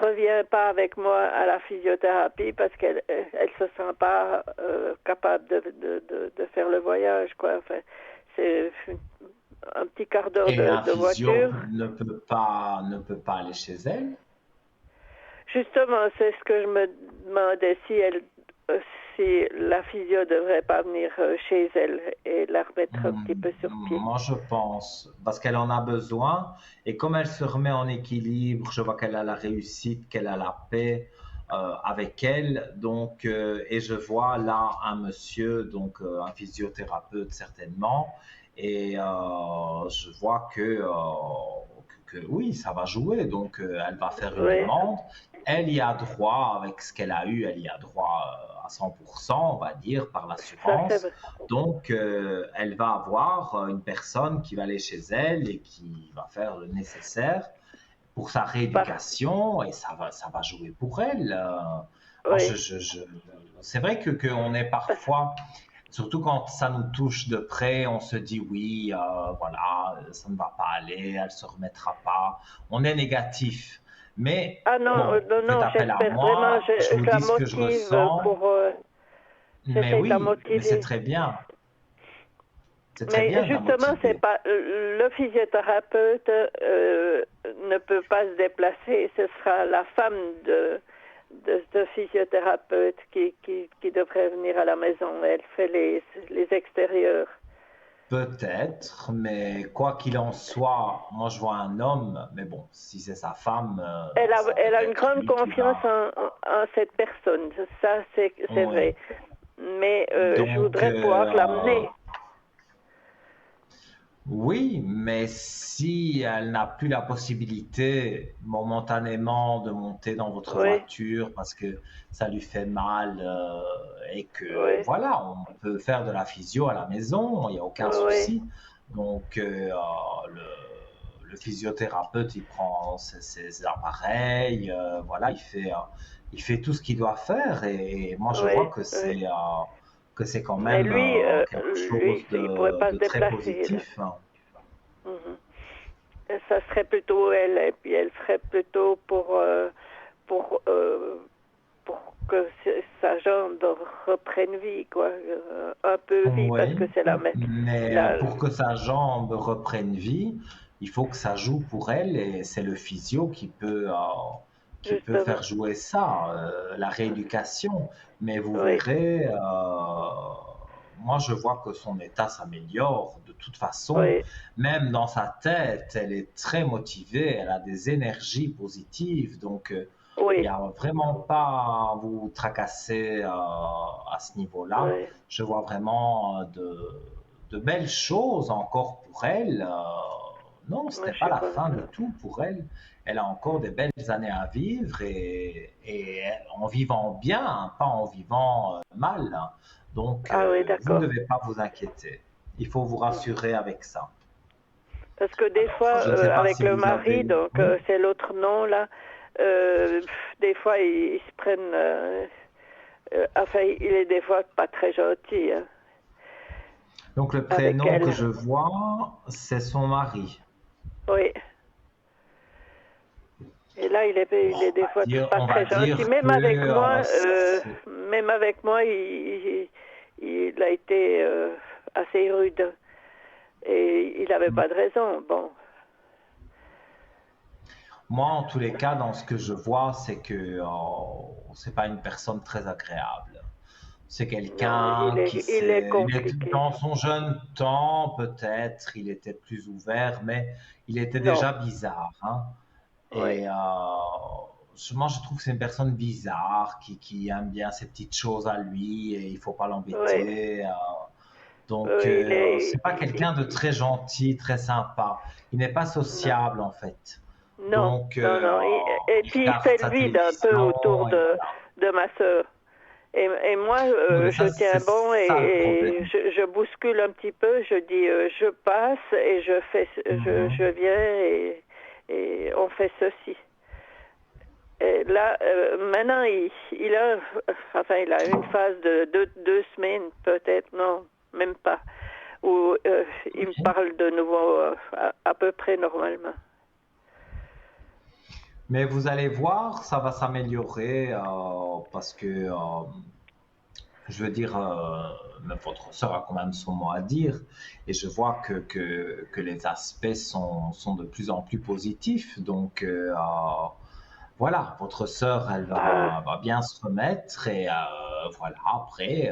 revient pas avec moi à la physiothérapie parce elle se sent pas capable de faire le voyage, quoi. Enfin, c'est un petit quart d'heure
Et un
de
physio
voiture.
ne peut pas aller chez elle.
Justement, c'est ce que je me demandais euh, si la physio devrait pas venir chez elle et la remettre un petit peu sur pied.
Moi, je pense, parce qu'elle en a besoin, et comme elle se remet en équilibre, je vois qu'elle a la réussite, qu'elle a la paix avec elle, donc, et je vois là un monsieur, donc un physiothérapeute certainement, et je vois que oui, ça va jouer, donc elle va faire une
Oui,
demande, elle y a droit avec ce qu'elle a eu, elle y a droit à 100%, on va dire, par
ça c'est
l'assurance.
vrai.
Donc, elle va avoir une personne qui va aller chez elle et qui va faire le nécessaire pour sa
Par-
rééducation et ça va jouer pour elle. Moi,
oui.
c'est vrai qu'on est parfois, surtout quand ça nous touche de près, on se dit oui, voilà, ça ne va pas aller, elle ne se remettra pas. On est négatif. Mais
Ah non,
bon,
non,
faites
non,
appel à
j'espère vraiment,
moi, je vous
je la
dis ce que je
motive
ressens, mais
j'essaie de la
oui, mais c'est
motiver.
très bien. C'est très
Mais
bien de la
justement, c'est
motiver.
pas le physiothérapeute ne peut pas se déplacer. Ce sera la femme de physiothérapeute qui devrait venir à la maison. Elle fait les extérieurs.
Peut-être, mais quoi qu'il en soit, moi je vois un homme, mais bon, si c'est sa femme, ça peut
Elle a une
être
grande
lui qui
confiance
va.
en cette personne. Ça, c'est
Oui.
vrai. Mais je
Donc,
voudrais pouvoir l'amener.
oui, mais si elle n'a plus la possibilité momentanément de monter dans votre
Oui,
voiture parce que ça lui fait mal et que
oui,
voilà, on peut faire de la physio à la maison, il n'y a aucun
oui,
souci. Donc, le, le physiothérapeute, il prend ses appareils, voilà, il fait tout ce qu'il doit faire et moi je vois
oui, oui.
que c'est quand
Mais
même
lui,
quelque chose
il pourrait pas se
de très
déplacer là.
positif, hein.
Mhm. Et ça serait plutôt elle, et puis elle serait plutôt pour, pour que sa jambe reprenne vie, quoi, un peu vie, parce
Oui,
que c'est
mais
la,
pour que sa jambe reprenne vie, il faut que ça joue pour elle et c'est le physio qui peut
justement,
faire jouer ça, la rééducation. Mais vous
oui,
verrez, moi je vois que son état s'améliore de toute façon,
oui,
même dans sa tête, elle est très motivée, elle a des énergies positives, donc Il n'y
Oui,
a vraiment pas à vous tracasser à ce niveau-là.
oui,
Je vois vraiment de belles choses encore pour elle. Non, ce
moi,
n'est
je
pas
sais
la
pas.
fin du tout pour elle. Elle a encore des belles années à vivre et en vivant bien, hein, pas en vivant mal, hein. Donc,
Ah oui,
vous ne
d'accord.
devez pas vous inquiéter. Il faut vous
Mhm.
rassurer avec ça.
Parce que des
Alors,
fois,
je ne sais pas
avec
si
le
vous
mari,
avez...
donc
Oui.
c'est l'autre nom là, des fois ils se prennent. Enfin, il est des fois pas très gentil hein,
Donc, le
avec
prénom que
elle.
je vois, c'est son mari.
Oui. Et là, il est des fois pas
On va
très gentil.
dire que
Même avec moi, il a été assez rude. Et il n'avait pas de raison. Bon,
moi, en tous les cas, dans ce que je vois, c'est que c'est pas une personne très agréable. C'est
non,
quelqu'un
il est
il est
compliqué.
dans son jeune temps, peut-être, il était plus ouvert, mais il était
Non,
déjà bizarre, hein.
oui,
Et moi, je trouve que c'est une personne bizarre qui aime bien ses petites choses à lui et il faut pas
oui.
l'embêter. Donc,
Il est,
c'est pas quelqu'un de très gentil, très sympa. Il n'est pas
non,
sociable en fait.
non,
Donc,
non, non. Et
il
puis il
regarde
fait le
sa
vide un peu autour
télévision et voilà.
de ma sœur. Et moi,
Oui, mais
je
ça, c'est
tiens bon
ça le
et
problème.
je bouscule un petit peu. Je dis, je passe et je
Mhm.
viens et on fait ceci. Et là, maintenant, il a une phase de 2 semaines, peut-être, non, même pas, où il me
Ok.
parle de nouveau à peu près normalement.
Mais vous allez voir, ça va s'améliorer parce que, je veux dire, même votre sœur a quand même son mot à dire et je vois que les aspects sont de plus en plus positifs. Donc, voilà, votre sœur, elle
Bah,
va bien se remettre et voilà, après,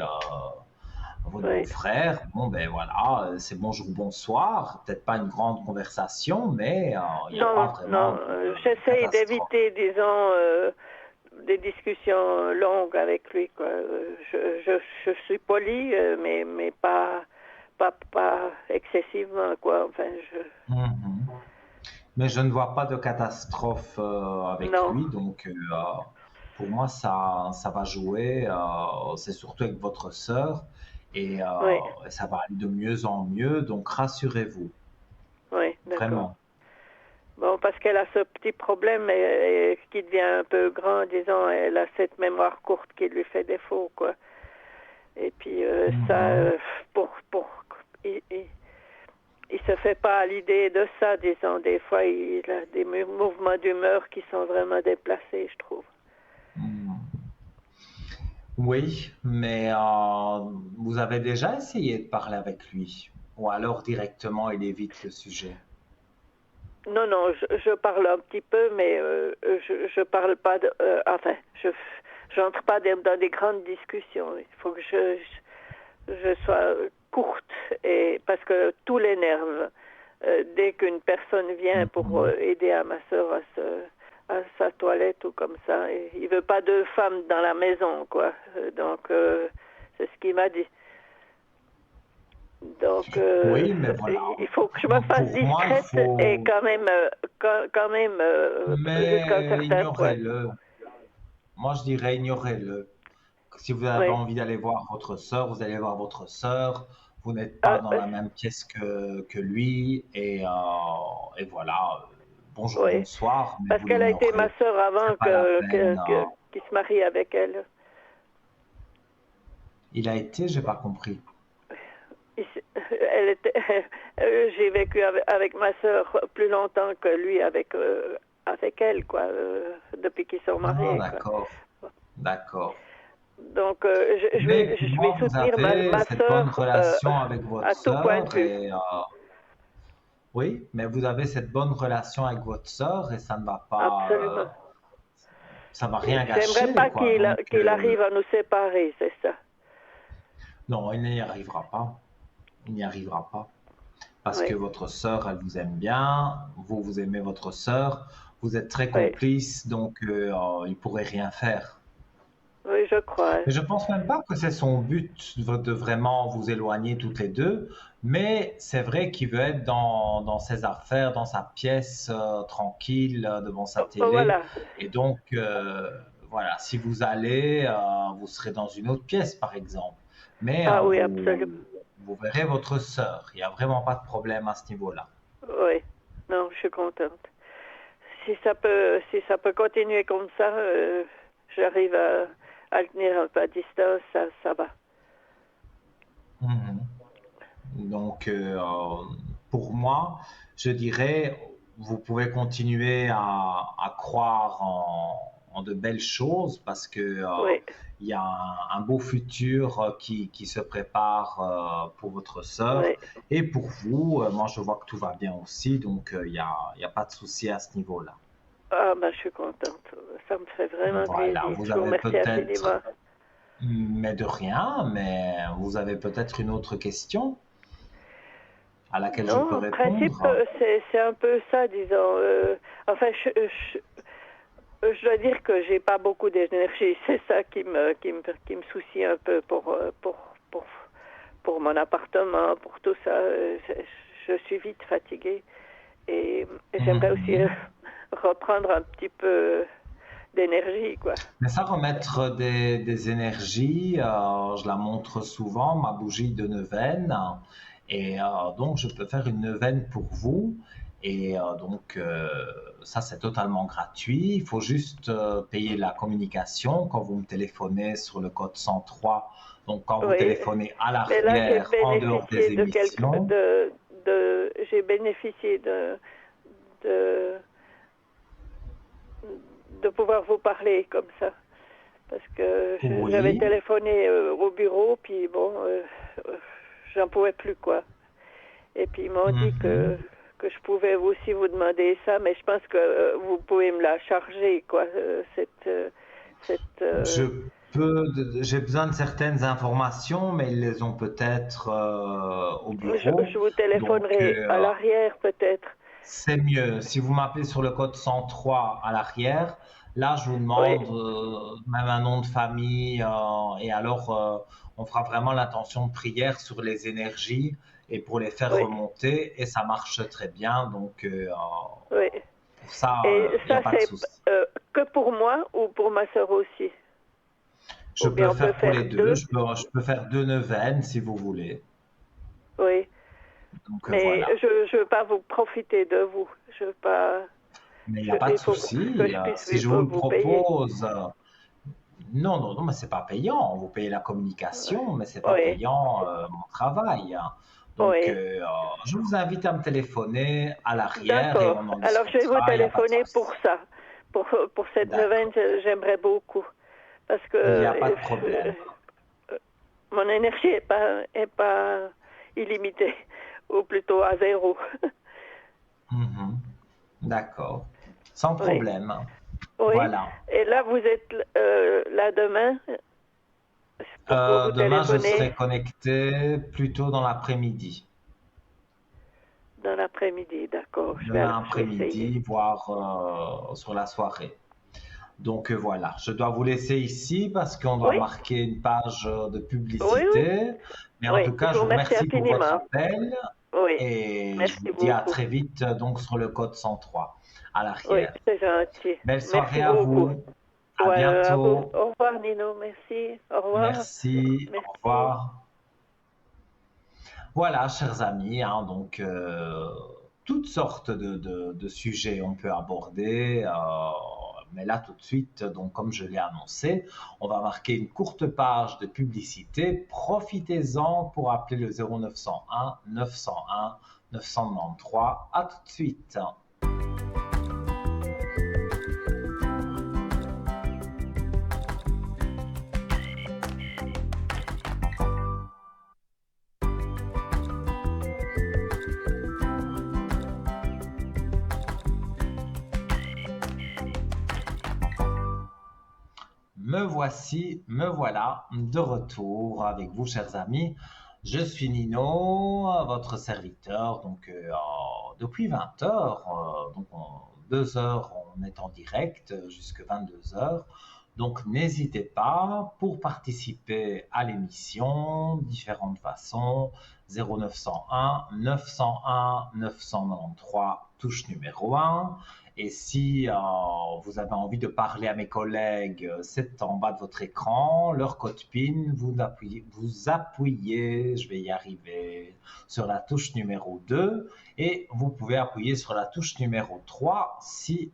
votre
oui.
beau-frère, bon ben voilà, c'est bonjour, bonsoir, peut-être pas une grande conversation, mais il n'y a pas
Non,
vraiment
non,
de
j'essaye
catastrophe.
d'éviter, disons, des discussions longues avec lui, quoi. Je suis polie, mais pas excessivement, quoi. Enfin,
Mhm. Mais je ne vois pas de catastrophe avec
non,
lui, donc pour moi ça va jouer. C'est surtout avec votre sœur et
oui,
ça va aller de mieux en mieux, donc rassurez-vous,
oui, d'accord.
vraiment.
Bon, parce qu'elle a ce petit problème qui devient un peu grand, disons, elle a cette mémoire courte qui lui fait défaut, quoi. Et puis ça,
Mhm.
pour, il, il se fait pas à l'idée de ça, disons. Des fois, il a des mouvements d'humeur qui sont vraiment déplacés, je trouve.
Mhm. Oui, mais vous avez déjà essayé de parler avec lui, ou alors directement il évite le sujet.
Non, non, je parle un petit peu, mais je parle pas enfin, j'entre pas dans des grandes discussions. Il faut que je sois courte et parce que tout l'énerve. Dès qu'une personne vient pour
Mhm.
aider à ma sœur à sa toilette ou comme ça, et il veut pas de femme dans la maison, quoi. Donc c'est ce qu'il m'a dit. Donc,
Oui, mais voilà.
il faut que je me fasse
Pour moi, il
discrète et
faut...
quand même jusqu'à un
Mais
certain point.
ignorez-le. Moi, je dirais ignorez-le. Si vous avez
Oui.
envie d'aller voir votre sœur, vous allez voir votre sœur. Vous n'êtes pas
Ah,
dans la même pièce que lui. Et voilà. Bonjour,
oui.
bonsoir, mais
Parce
vous
qu'elle a été ma
l'ignorez.
sœur avant
C'est pas la peine.
qu'il se marie avec elle.
Il a été, j'ai pas compris.
Elle était, j'ai vécu avec ma sœur plus longtemps que lui avec elle, quoi, depuis qu'ils sont
Ah,
mariés, quoi.
d'accord, d'accord.
Donc,
Mais
je vais
moi, vous
soutenir
avez
ma
cette bonne
sœur
relation avec votre
à tout point de
sœur
vue.
et oui, mais vous avez cette bonne relation avec votre sœur et
Absolument.
ça va rien
J'aimerais
gâcher,
pas
quoi. Donc,
qu'il arrive à nous séparer, c'est ça.
non, il n'y arrivera pas. Il n'y arrivera pas. Parce que
Oui,
votre sœur, elle vous aime bien, vous aimez votre sœur, Vous êtes très
Oui,
complices, donc il ne pourrait rien faire.
oui, je crois.
Mais je pense même pas que c'est son but de vraiment vous éloigner toutes les deux, mais c'est vrai qu'il veut être dans ses affaires, dans sa pièce, tranquille, devant sa télé.
Voilà.
Et donc, voilà, si vous allez, vous serez dans une autre pièce, par exemple. Mais
Ah oui, absolument.
vous verrez votre sœur. Il n'y a vraiment pas de problème à ce niveau-là.
Oui. Non, je suis contente. Si ça peut continuer comme ça, j'arrive à le tenir un peu à distance, ça va.
Mhm. Donc, pour moi, je dirais, vous pouvez continuer à croire en de belles choses parce que
Oui,
il y a un beau futur qui se prépare pour votre sœur
oui.
et pour vous. Moi, je vois que tout va bien aussi, donc il y a pas de souci à ce niveau-là.
Ah, ben, je suis contente. Ça me fait vraiment
Voilà,
plaisir.
vous
Je vous
avez
remercie infiniment.
peut-être, mais de rien, mais vous avez peut-être une autre question à laquelle je peux
Non, en principe,
répondre.
c'est un peu ça, disons. Enfin, je dois dire que j'ai pas beaucoup d'énergie. C'est ça qui me soucie un peu pour, pour mon appartement, pour tout ça. Je suis vite fatiguée et j'aimerais aussi
Mhm.
reprendre un petit peu d'énergie, quoi.
Mais ça, remettre des énergies, je la montre souvent, ma bougie de neuvaine. Et donc, je peux faire une neuvaine pour vous. Et donc, ça, c'est totalement gratuit. Il faut juste payer la communication quand vous me téléphonez sur le code 103. Donc, quand vous
Oui,
téléphonez à
mais là j'ai
l'arrière, en dehors
bénéficié
des
de quelque
émissions,
j'ai bénéficié de de pouvoir vous parler comme ça parce que j'avais
oui.
téléphoné au bureau puis bon euh, j'en pouvais plus quoi. Et puis ils m'ont dit
Mhm.
que je pouvais aussi vous demander ça, mais je pense que vous pouvez me la charger quoi cette
Je peux, j'ai besoin de certaines informations, mais ils les ont peut-être au
je
bureau.
vous
Donc,
téléphonerai à l'arrière peut-être.
c'est mieux. Si vous m'appelez sur le code 103 à l'arrière, là, je vous
Oui,
demande même un nom de famille. Et alors, on fera vraiment l'intention de prière sur les énergies et pour les faire
oui,
remonter. Et ça marche très bien. Donc,
oui.
pour ça,
Et
il n'y a
ça,
pas de
c'est
souci.
que pour moi ou pour ma sœur aussi?
Je
Ou
peux
bien on peut
faire pour
faire
les deux.
deux?
Je peux faire deux neuvaines si vous voulez.
Oui.
Donc
Mais
voilà.
je veux pas vous profiter de vous. Je veux pas.
Mais il n'y a pas de
Il faut que
souci.
je puisse
Si je vous le
vous payer.
propose, non, non, non, mais c'est pas payant. Vous payez la communication, mais c'est pas
Oui,
payant mon travail. Donc,
oui.
je vous invite à me téléphoner à l'arrière et
D'accord.
on en
Alors je vais vous
discutera. Il n'y a pas de
téléphoner pour
souci.
ça. Pour cette neuvaine,
D'accord.
j'aimerais beaucoup. Parce que
Il n'y a pas de problème.
mon énergie est pas illimitée. Ou plutôt à zéro.
Mhm. D'accord. Sans
Oui.
problème.
Oui.
Voilà.
Et là, vous êtes là demain pour vous
Demain, je
téléphoner
serai connecté plutôt dans l'après-midi.
dans l'après-midi. D'accord.
Demain
Je vais essayer.
après-midi, voire sur la soirée. Donc voilà, je dois vous laisser ici parce qu'on doit
Oui,
marquer une page de
oui, oui.
publicité. Mais en
Oui.
tout cas,
Je
je
vous
vous
remercie
remercie pour votre
infiniment.
appel
Oui.
et je
Merci
vous dis à
beaucoup.
très vite donc sur le code 103 à
Oui,
l'arrière.
c'est gentil.
Belle
Merci
soirée à
beaucoup.
vous. À
Ouais, à vous.
bientôt.
Au revoir, Nino. Merci. Au revoir.
Merci. Au
Merci.
revoir. Voilà, chers amis, hein, donc toutes sortes de sujets on peut aborder, mais là tout de suite, donc comme je l'ai annoncé, on va marquer une courte page de publicité. Profitez-en pour appeler le 0901 901 993. À tout de suite. Me voilà de retour avec vous, chers amis. Je suis Nino, votre serviteur, donc depuis 20 heures, donc en 2 heures, on est en direct jusqu'à 22 heures. Donc n'hésitez pas pour participer à l'émission, différentes façons, 0901 901 993, touche numéro 1. Et si vous avez envie de parler à mes collègues, c'est en bas de votre écran, leur code PIN, vous appuyez, je vais y arriver, sur la touche numéro 2 et vous pouvez appuyer sur la touche numéro 3 si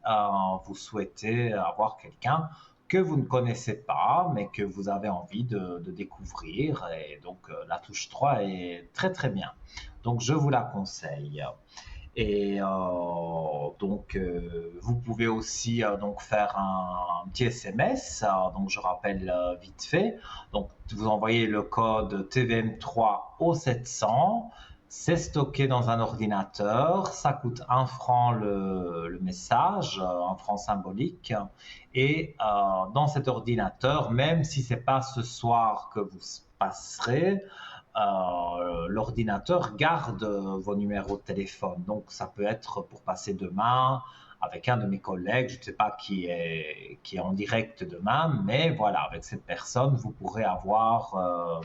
vous souhaitez avoir quelqu'un que vous ne connaissez pas, mais que vous avez envie de découvrir. Et donc, la touche 3 est très, très bien. Donc, je vous la conseille. Et donc, vous pouvez aussi donc faire un petit SMS. Donc, je rappelle vite fait. Donc, vous envoyez le code TVM3 au 700. C'est stocké dans un ordinateur, ça coûte 1 franc le message, 1 franc symbolique. Et dans cet ordinateur, même si ce n'est pas ce soir que vous passerez, l'ordinateur garde vos numéros de téléphone. Donc ça peut être pour passer demain avec un de mes collègues, je ne sais pas qui est en direct demain, mais voilà, avec cette personne, vous pourrez avoir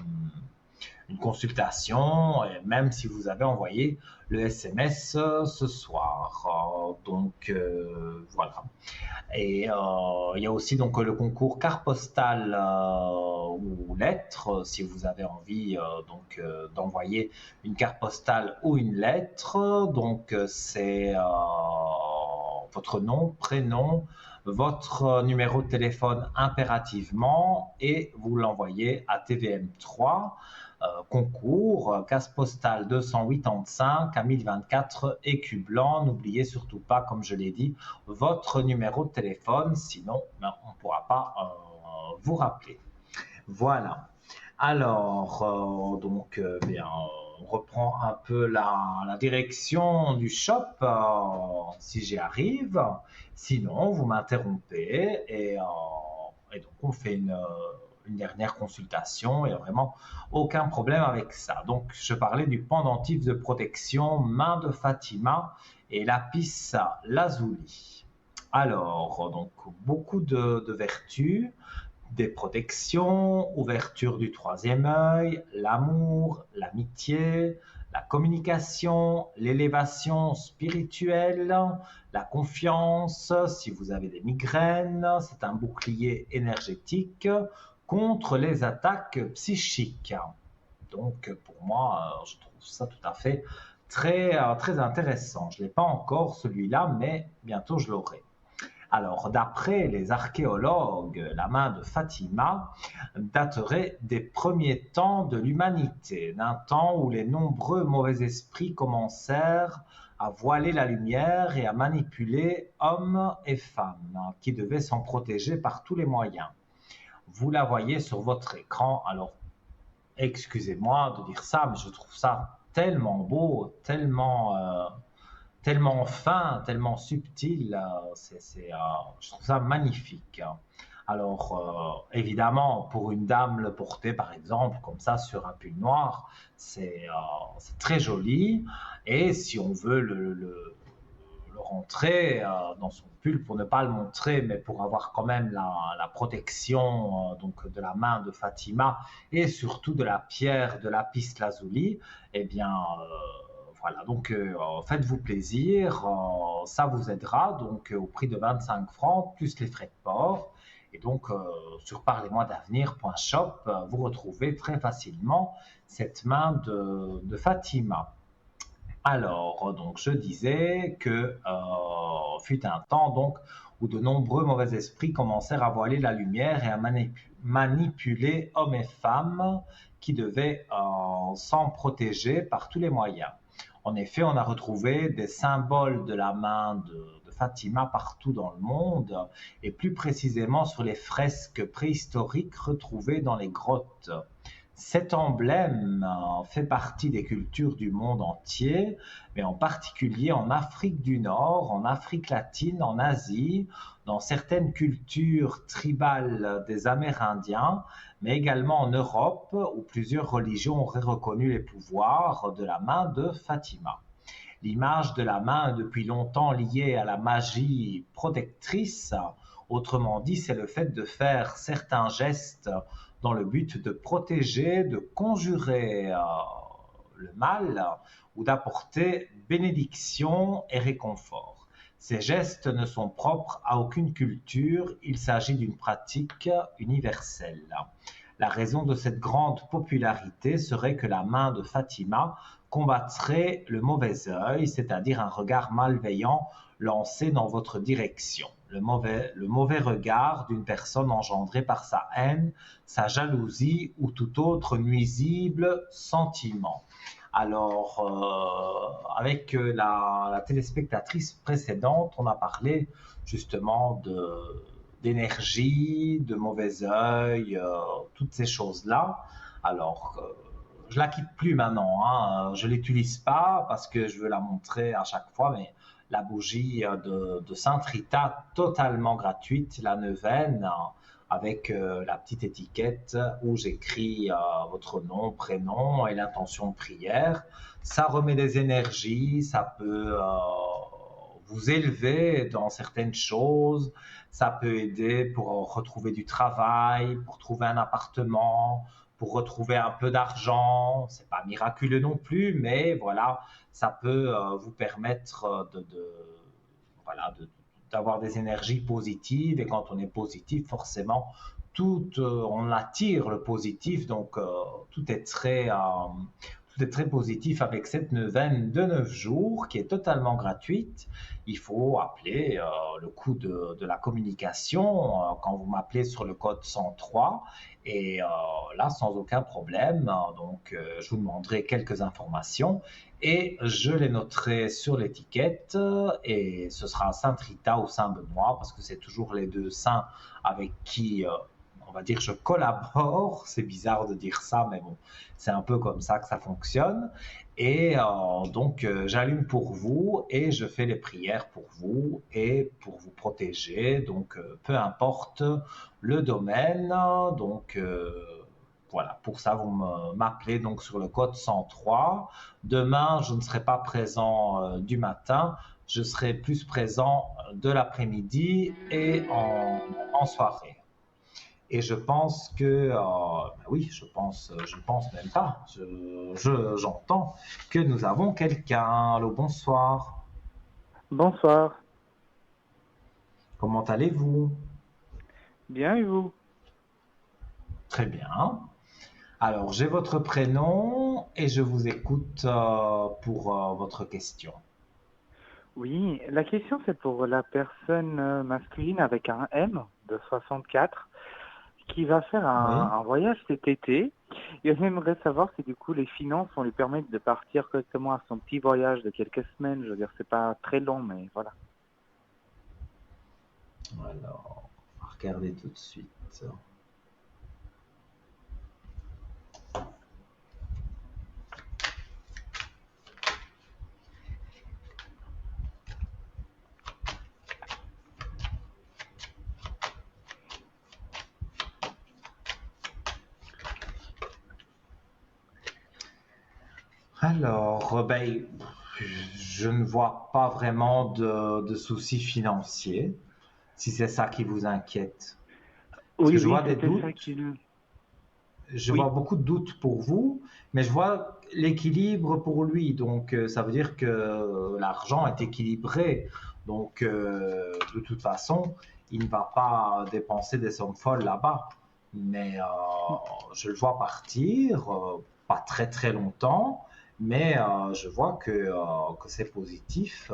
une consultation, et même si vous avez envoyé le SMS ce soir. Donc voilà. Et il y a aussi donc le concours carte postale ou lettre, si vous avez envie d'envoyer une carte postale ou une lettre. Donc c'est votre nom, prénom, votre numéro de téléphone impérativement et vous l'envoyez à TVM3. Concours, case postale 285 à 1024 écu blanc. N'oubliez surtout pas, comme je l'ai dit, votre numéro de téléphone, sinon on ne pourra pas vous rappeler. Voilà. Alors, on reprend un peu la direction du shop, si j'y arrive. Sinon, vous m'interrompez et donc on fait une dernière consultation. Il n'y a vraiment aucun problème avec ça. Donc, je parlais du pendentif de protection main de Fatima et lapis lazuli. Alors, donc, beaucoup de vertus, des protections, ouverture du troisième œil, l'amour, l'amitié, la communication, l'élévation spirituelle, la confiance, si vous avez des migraines, c'est un bouclier énergétique contre les attaques psychiques. Donc pour moi, je trouve ça tout à fait très intéressant. Je ne l'ai pas encore celui-là, mais bientôt je l'aurai. Alors, d'après les archéologues, la main de Fatima daterait des premiers temps de l'humanité, d'un temps où les nombreux mauvais esprits commencèrent à voiler la lumière et à manipuler hommes et femmes, qui devaient s'en protéger par tous les moyens. Vous la voyez sur votre écran. Alors, excusez-moi de dire ça, mais je trouve ça tellement beau, tellement fin, tellement subtil, je trouve ça magnifique. Alors, évidemment, pour une dame le porter, par exemple, comme ça, sur un pull noir, c'est très joli. Et si on veut le rentrer dans son pull, pour ne pas le montrer, mais pour avoir quand même la protection donc de la main de Fatima et surtout de la pierre de lapis lazuli, eh bien... Voilà, donc faites-vous plaisir, ça vous aidera donc au prix de 25 francs plus les frais de port. Et donc sur parlez-moi-d'avenir.shop, vous retrouvez très facilement cette main de Fatima. Alors, donc je disais que fut un temps donc où de nombreux mauvais esprits commencèrent à voiler la lumière et à manipuler hommes et femmes qui devaient s'en protéger par tous les moyens. En effet, on a retrouvé des symboles de la main de Fatima partout dans le monde, et plus précisément sur les fresques préhistoriques retrouvées dans les grottes. Cet emblème fait partie des cultures du monde entier, mais en particulier en Afrique du Nord, en Afrique latine, en Asie, dans certaines cultures tribales des Amérindiens, mais également en Europe, où plusieurs religions auraient reconnu les pouvoirs de la main de Fatima. L'image de la main est depuis longtemps liée à la magie protectrice. Autrement dit, c'est le fait de faire certains gestes dans le but de protéger, de conjurer le mal ou d'apporter bénédiction et réconfort. Ces gestes ne sont propres à aucune culture, il s'agit d'une pratique universelle. La raison de cette grande popularité serait que la main de Fatima combattrait le mauvais œil, c'est-à-dire un regard malveillant lancé dans votre direction. Le mauvais regard d'une personne engendré par sa haine, sa jalousie ou tout autre nuisible sentiment. Alors, avec la téléspectatrice précédente, on a parlé justement d'énergie, de mauvais œil, toutes ces choses-là. Alors, je la quitte plus maintenant, hein. Je l'utilise pas parce que je veux la montrer à chaque fois, mais la bougie de Sainte Rita, totalement gratuite, la neuvaine, avec la petite étiquette où j'écris votre nom, prénom et l'intention de prière. Ça remet des énergies, ça peut vous élever dans certaines choses, ça peut aider pour retrouver du travail, pour trouver un appartement, pour retrouver un peu d'argent. C'est pas miraculeux non plus, mais voilà, ça peut vous permettre voilà, d'avoir des énergies positives. Et quand on est positif, forcément, on attire le positif. Donc, tout est très positif avec cette neuvaine de 9 jours qui est totalement gratuite. Il faut appeler le coût de la communication quand vous m'appelez sur le code 103 et là sans aucun problème. Donc je vous demanderai quelques informations et je les noterai sur l'étiquette et ce sera Sainte Rita ou Saint Benoît parce que c'est toujours les deux saints avec qui on va dire je collabore, c'est bizarre de dire ça, mais bon, c'est un peu comme ça que ça fonctionne. Et donc, j'allume pour vous et je fais les prières pour vous et pour vous protéger. Donc, peu importe le domaine. Donc, voilà, pour ça, vous m'appelez donc sur le code 103. Demain, je ne serai pas présent du matin. Je serai plus présent de l'après-midi et en soirée. Et je pense que, oui, je pense même pas, j'entends que nous avons quelqu'un. Allô, bonsoir.
Bonsoir.
Comment allez-vous?
Bien et vous?
Très bien. Alors, j'ai votre prénom et je vous écoute pour votre question.
Oui, la question c'est pour la personne masculine avec un M de 64 qui va faire un voyage cet été. Et on aimerait savoir si du coup les finances vont lui permettre de partir correctement à son petit voyage de quelques semaines. Je veux dire, c'est pas très long, mais voilà.
Alors, on va regarder tout de suite. Alors, ben, je ne vois pas vraiment de soucis financiers, si c'est ça qui vous inquiète. Parce que je vois des doutes. Je vois beaucoup de doutes pour vous, mais je vois l'équilibre pour lui. Donc, ça veut dire que l'argent est équilibré. Donc, de toute façon, il ne va pas dépenser des sommes folles là-bas. Mais je le vois partir, pas très très longtemps. Mais je vois que c'est positif.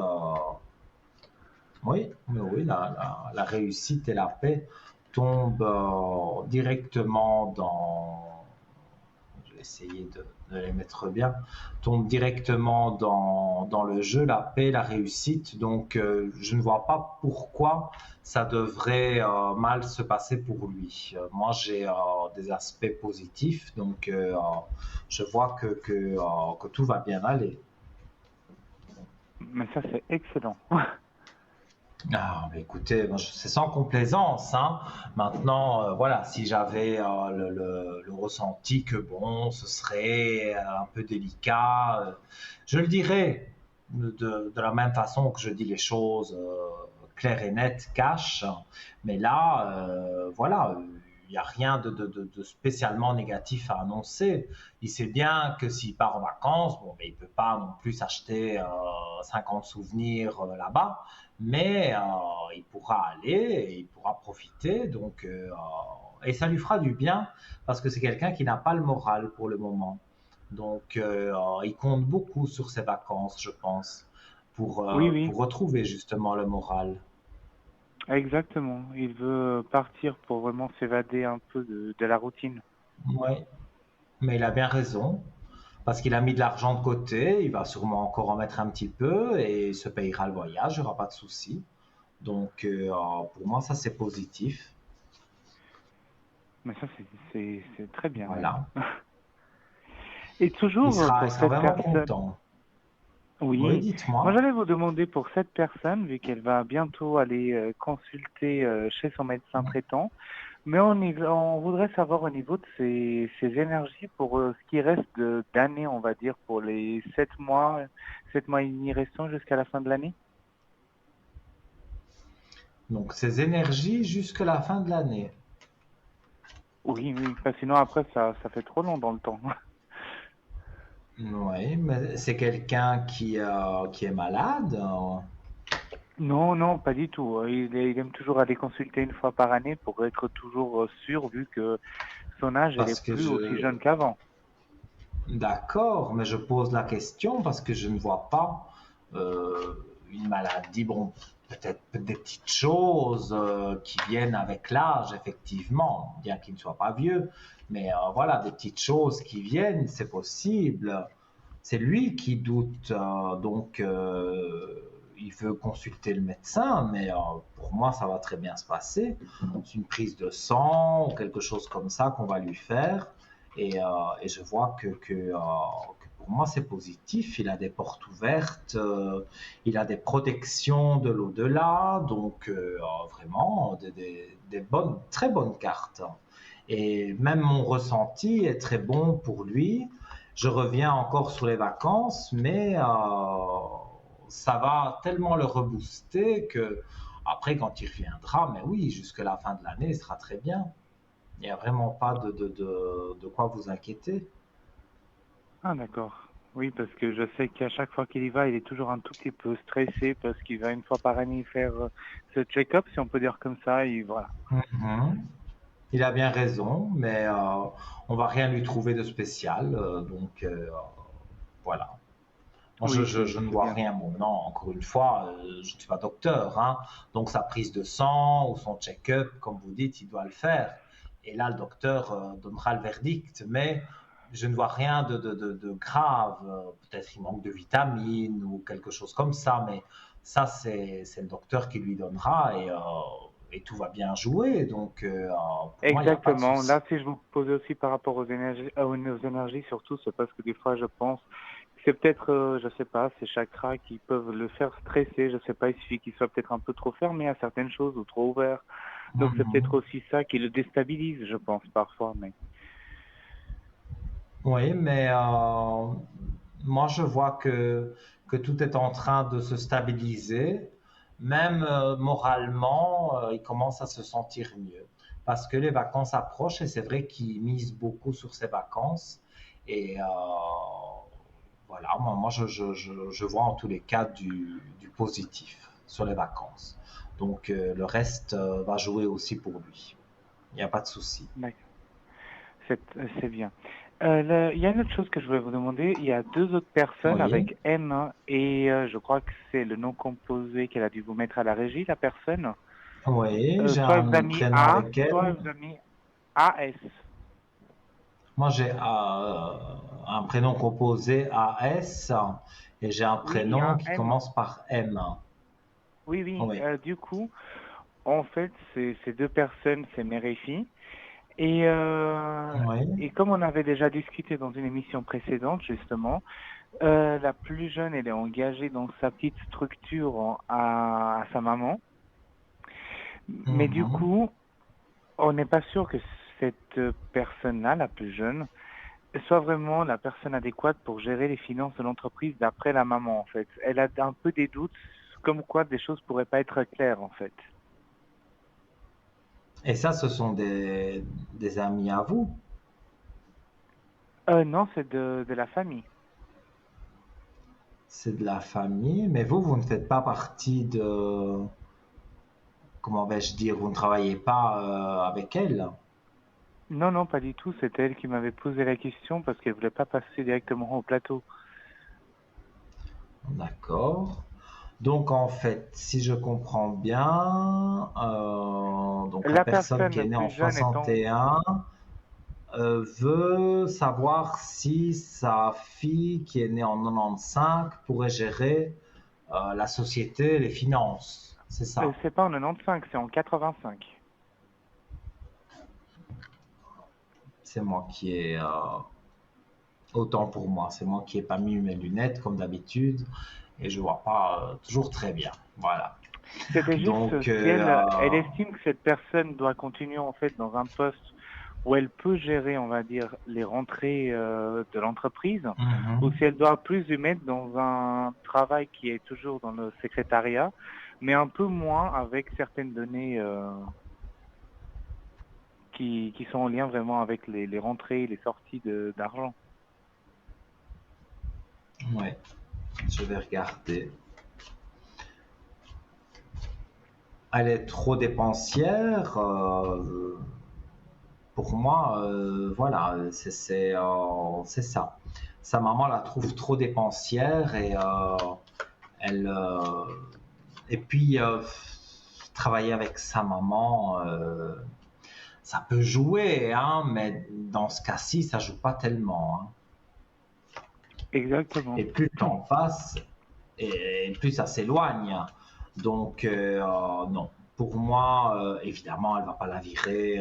Oui, la réussite et la paix tombent directement dans... Je vais essayer de les mettre bien. Tombent directement dans le jeu, la paix, la réussite. Donc, je ne vois pas pourquoi ça devrait mal se passer pour lui. Moi, j'ai des aspects positifs, donc je vois que tout va bien aller.
Mais ça, c'est excellent.
Ah, mais écoutez, c'est sans complaisance, hein. Maintenant, voilà, si j'avais le ressenti que bon, ce serait un peu délicat, je le dirais. de la même façon que je dis les choses claires et nettes, cash. Mais là, voilà, il n'y a rien de spécialement négatif à annoncer. Il sait bien que s'il part en vacances, bon, mais il ne peut pas non plus s'acheter 50 souvenirs là-bas, mais il pourra aller et il pourra profiter. Donc, et ça lui fera du bien parce que c'est quelqu'un qui n'a pas le moral pour le moment. Donc, il compte beaucoup sur ses vacances, je pense,
Oui, oui,
pour retrouver justement le moral.
exactement. Il veut partir pour vraiment s'évader un peu de la routine.
Oui, mais il a bien raison, parce qu'il a mis de l'argent de côté, il va sûrement encore en mettre un petit peu et il se payera le voyage, il n'y aura pas de souci. Donc, pour moi, ça, c'est positif.
Mais ça, c'est très bien même.
Voilà.
Et toujours
Il
pour
sera
cette
vraiment
personne,
content. Oui,
oui. Moi,
dites-moi.
j'allais vous demander pour cette personne, vu qu'elle va bientôt aller consulter chez son médecin traitant, mais on voudrait savoir au niveau de ses énergies pour ce qui reste d'année, on va dire, pour les 7 mois et demi restants jusqu'à la fin de l'année.
Donc, ses énergies jusque la fin de l'année.
Oui, oui, parce que sinon après, ça fait trop long dans le temps.
Oui, mais c'est quelqu'un qui est malade.
Non, non, pas du tout. Il aime toujours aller consulter une fois par année pour être toujours sûr, vu que son âge, elle
Parce
est
que
plus aussi
je,
jeune qu'avant.
D'accord, mais je pose la question parce que je ne vois pas euh, une maladie. Bon, peut-être des petites choses qui viennent avec l'âge, effectivement, bien qu'il ne soit pas vieux. Mais voilà, des petites choses qui viennent, c'est possible. C'est lui qui doute, donc il veut consulter le médecin, mais pour moi, ça va très bien se passer. C'est une prise de sang ou quelque chose comme ça qu'on va lui faire. Et je vois que pour moi, c'est positif. Il a des portes ouvertes, il a des protections de l'au-delà, donc vraiment des bonnes, très bonnes cartes. Et même mon ressenti est très bon pour lui. Je reviens encore sur les vacances, mais ça va tellement le rebooster que après, quand il reviendra, mais oui, jusque la fin de l'année, il sera très bien. Il n'y a vraiment pas de quoi vous inquiéter.
Ah, d'accord. Oui, parce que je sais qu'à chaque fois qu'il y va, il est toujours un tout petit peu stressé parce qu'il va une fois par année faire ce check-up, si on peut dire comme ça, et voilà.
Mhm. Il a bien raison, mais on va rien lui trouver de spécial, donc voilà. Moi,
Oui,
je ne
c'est
vois
bien.
rien. Bon, non, encore une fois, je ne suis pas docteur, hein. Donc sa prise de sang ou son check-up, comme vous dites, il doit le faire. Et là, le docteur donnera le verdict. Mais je ne vois rien de grave. Peut-être il manque de vitamines ou quelque chose comme ça. Mais ça, c'est le docteur qui lui donnera et tout va bien jouer. Donc, pour moi, il n'y a pas de
Exactement.
souci.
Là, si je vous posais aussi par rapport aux énergies surtout, c'est parce que des fois, je pense que c'est peut-être, je sais pas, ces chakras qui peuvent le faire stresser. Je sais pas, il suffit qu'il soit peut-être un peu trop fermé à certaines choses ou trop ouvert. Donc, c'est peut-être
Mhm.
aussi ça qui le déstabilise, je pense, parfois. Mais
Oui, mais moi je vois que tout est en train de se stabiliser. Même moralement, il commence à se sentir mieux. Parce que les vacances approchent et c'est vrai qu'il mise beaucoup sur ses vacances. Et voilà, moi je vois en tous les cas du positif sur les vacances. Donc le reste va jouer aussi pour lui. Il n'y a pas de souci.
d'accord. C'est bien. Il y a une autre chose que je voulais vous demander. Il y a deux autres personnes
Oui,
avec M hein, et je crois que c'est le nom composé qu'elle a dû vous mettre à la régie, la personne.
oui, j'ai
Soit elle vous a
un
mis
prénom
A,
avec
soit
elle.
elle vous a mis AS.
Moi, j'ai un prénom composé AS et j'ai un
Oui, il y a
prénom
un
qui
M.
commence par M.
Oui, oui.
Oui.
Du coup, en fait, ces deux personnes, c'est mère et fille. Et,
Oui.
et comme on avait déjà discuté dans une émission précédente, justement, la plus jeune, elle est engagée dans sa petite structure à sa maman. Mais du
Mhm.
coup, on n'est pas sûr que cette personne-là, la plus jeune, soit vraiment la personne adéquate pour gérer les finances de l'entreprise d'après la maman, en fait. Elle a un peu des doutes, comme quoi des choses pourraient pas être claires, en fait.
Et ça, ce sont des amis à vous?
Non, c'est de la famille.
C'est de la famille, mais vous ne faites pas partie de... Comment vais-je dire? Vous ne travaillez pas avec elle?
Non, non, pas du tout. C'était elle qui m'avait posé la question parce qu'elle voulait pas passer directement au plateau.
D'accord. Donc en fait, si je comprends bien, donc la
La
personne qui
personne
est née en
plus jeune étant
61 veut savoir si sa fille qui est née en 95 pourrait gérer la société, les finances. C'est ça.
c'est pas en 95, c'est en 85.
C'est moi qui ai autant pour moi. C'est moi qui n'ai pas mis mes lunettes comme d'habitude et je vois pas toujours très bien. Voilà.
C'était juste
Donc,
si elle estime que cette personne doit continuer en fait dans un poste où elle peut gérer, on va dire, les rentrées de l'entreprise, ou si elle doit plus y mettre dans un travail qui est toujours dans le secrétariat, mais un peu moins avec certaines données qui sont en lien vraiment avec les rentrées et les sorties d'argent.
ouais, je vais regarder. Elle est trop dépensière. Pour moi, voilà, c'est ça. Sa maman la trouve trop dépensière et elle et puis travailler avec sa maman, ça peut jouer, hein, mais dans ce cas-ci, ça joue pas tellement. Hein.
Exactement.
Et plus le temps passe, et plus ça s'éloigne. Donc, non. Pour moi, évidemment, elle va pas la virer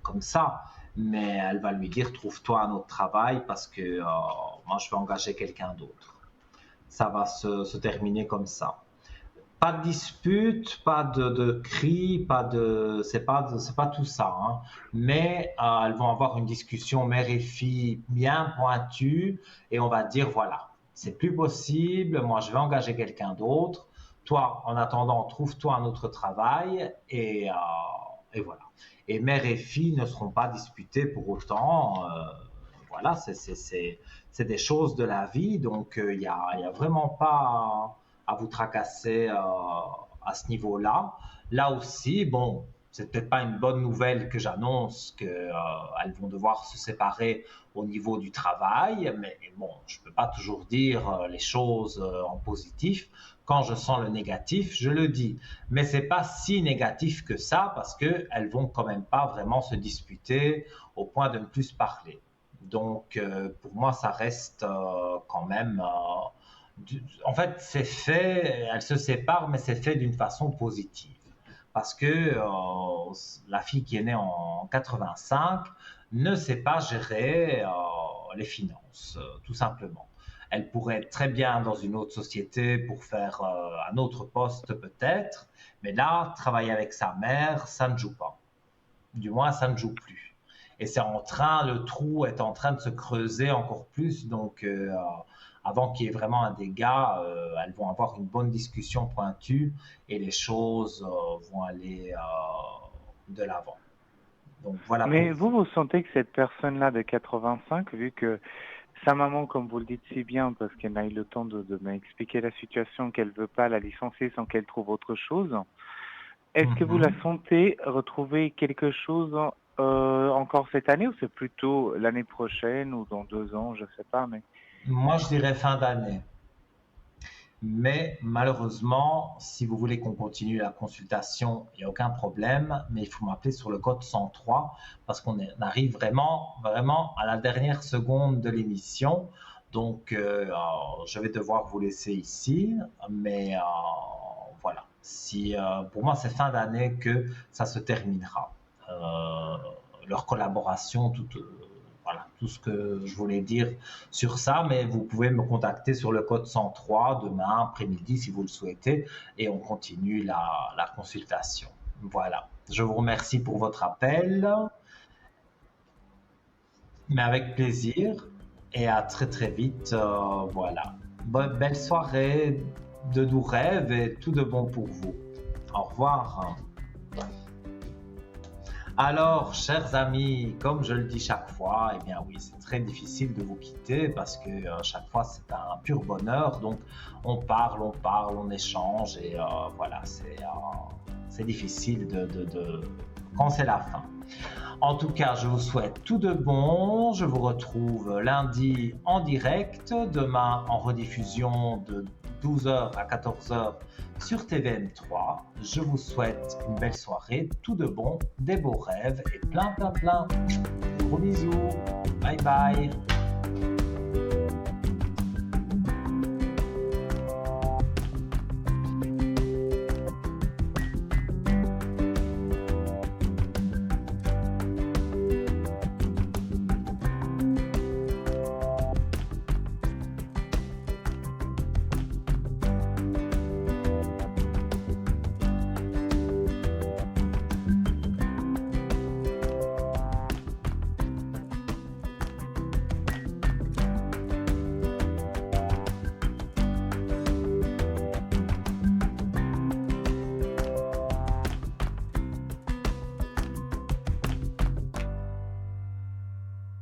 comme ça, mais elle va lui dire trouve-toi un autre travail parce que moi, je vais engager quelqu'un d'autre. Ça va se terminer comme ça. Pas de dispute, pas de cris, pas de, c'est pas tout ça, hein. Mais elles vont avoir une discussion mère et fille bien pointue et on va dire voilà, c'est plus possible, moi je vais engager quelqu'un d'autre. Toi, en attendant, trouve-toi un autre travail et voilà. Et mère et fille ne seront pas disputées pour autant. Voilà, c'est des choses de la vie, donc il y a vraiment pas à vous tracasser à ce niveau-là. Là aussi, bon, c'est peut-être pas une bonne nouvelle que j'annonce qu'elles vont devoir se séparer au niveau du travail, mais bon, je peux pas toujours dire les choses en positif. Quand je sens le négatif, je le dis. Mais c'est pas si négatif que ça parce qu'elles vont quand même pas vraiment se disputer au point de ne plus se parler. Donc, pour moi, ça reste quand même en fait, c'est fait, elle se sépare, mais c'est fait d'une façon positive. Parce que la fille qui est née en 85 ne sait pas gérer les finances, tout simplement. Elle pourrait être très bien dans une autre société pour faire un autre poste peut-être, mais là, travailler avec sa mère, ça ne joue pas. Du moins, ça ne joue plus. Et le trou est en train de se creuser encore plus, donc avant qu'il y ait vraiment un dégât, elles vont avoir une bonne discussion pointue et les choses vont aller de l'avant. Donc voilà.
Mais vous sentez que cette personne-là de 85, vu que sa maman, comme vous le dites si bien, parce qu'elle n'a eu le temps de m'expliquer la situation, qu'elle veut pas la licencier sans qu'elle trouve autre chose, est-ce que vous la sentez retrouver quelque chose encore cette année ou c'est plutôt l'année prochaine ou dans 2 ans, je sais pas, mais...
Moi, je dirais fin d'année. Mais malheureusement, si vous voulez qu'on continue la consultation, il n'y a aucun problème, mais il faut m'appeler sur le code 103 parce qu'on arrive vraiment, vraiment à la dernière seconde de l'émission. Donc, je vais devoir vous laisser ici, mais voilà. Pour moi, c'est fin d'année que ça se terminera. Leur collaboration, voilà, tout ce que je voulais dire sur ça, mais vous pouvez me contacter sur le code 103 demain après-midi si vous le souhaitez et on continue la consultation. Voilà. Je vous remercie pour votre appel. Mais avec plaisir et à très très vite. Voilà. Belle soirée, de doux rêves et tout de bon pour vous. Au revoir. Alors, chers amis, comme je le dis chaque fois, eh bien oui, c'est très difficile de vous quitter parce que chaque fois c'est un pur bonheur. Donc, on parle, on échange et voilà, c'est difficile quand c'est la fin. En tout cas, je vous souhaite tout de bon. Je vous retrouve lundi en direct, demain en rediffusion de 12h à 14h sur TVN3. Je vous souhaite une belle soirée, tout de bon, des beaux rêves et plein. Gros bisous. Bye bye.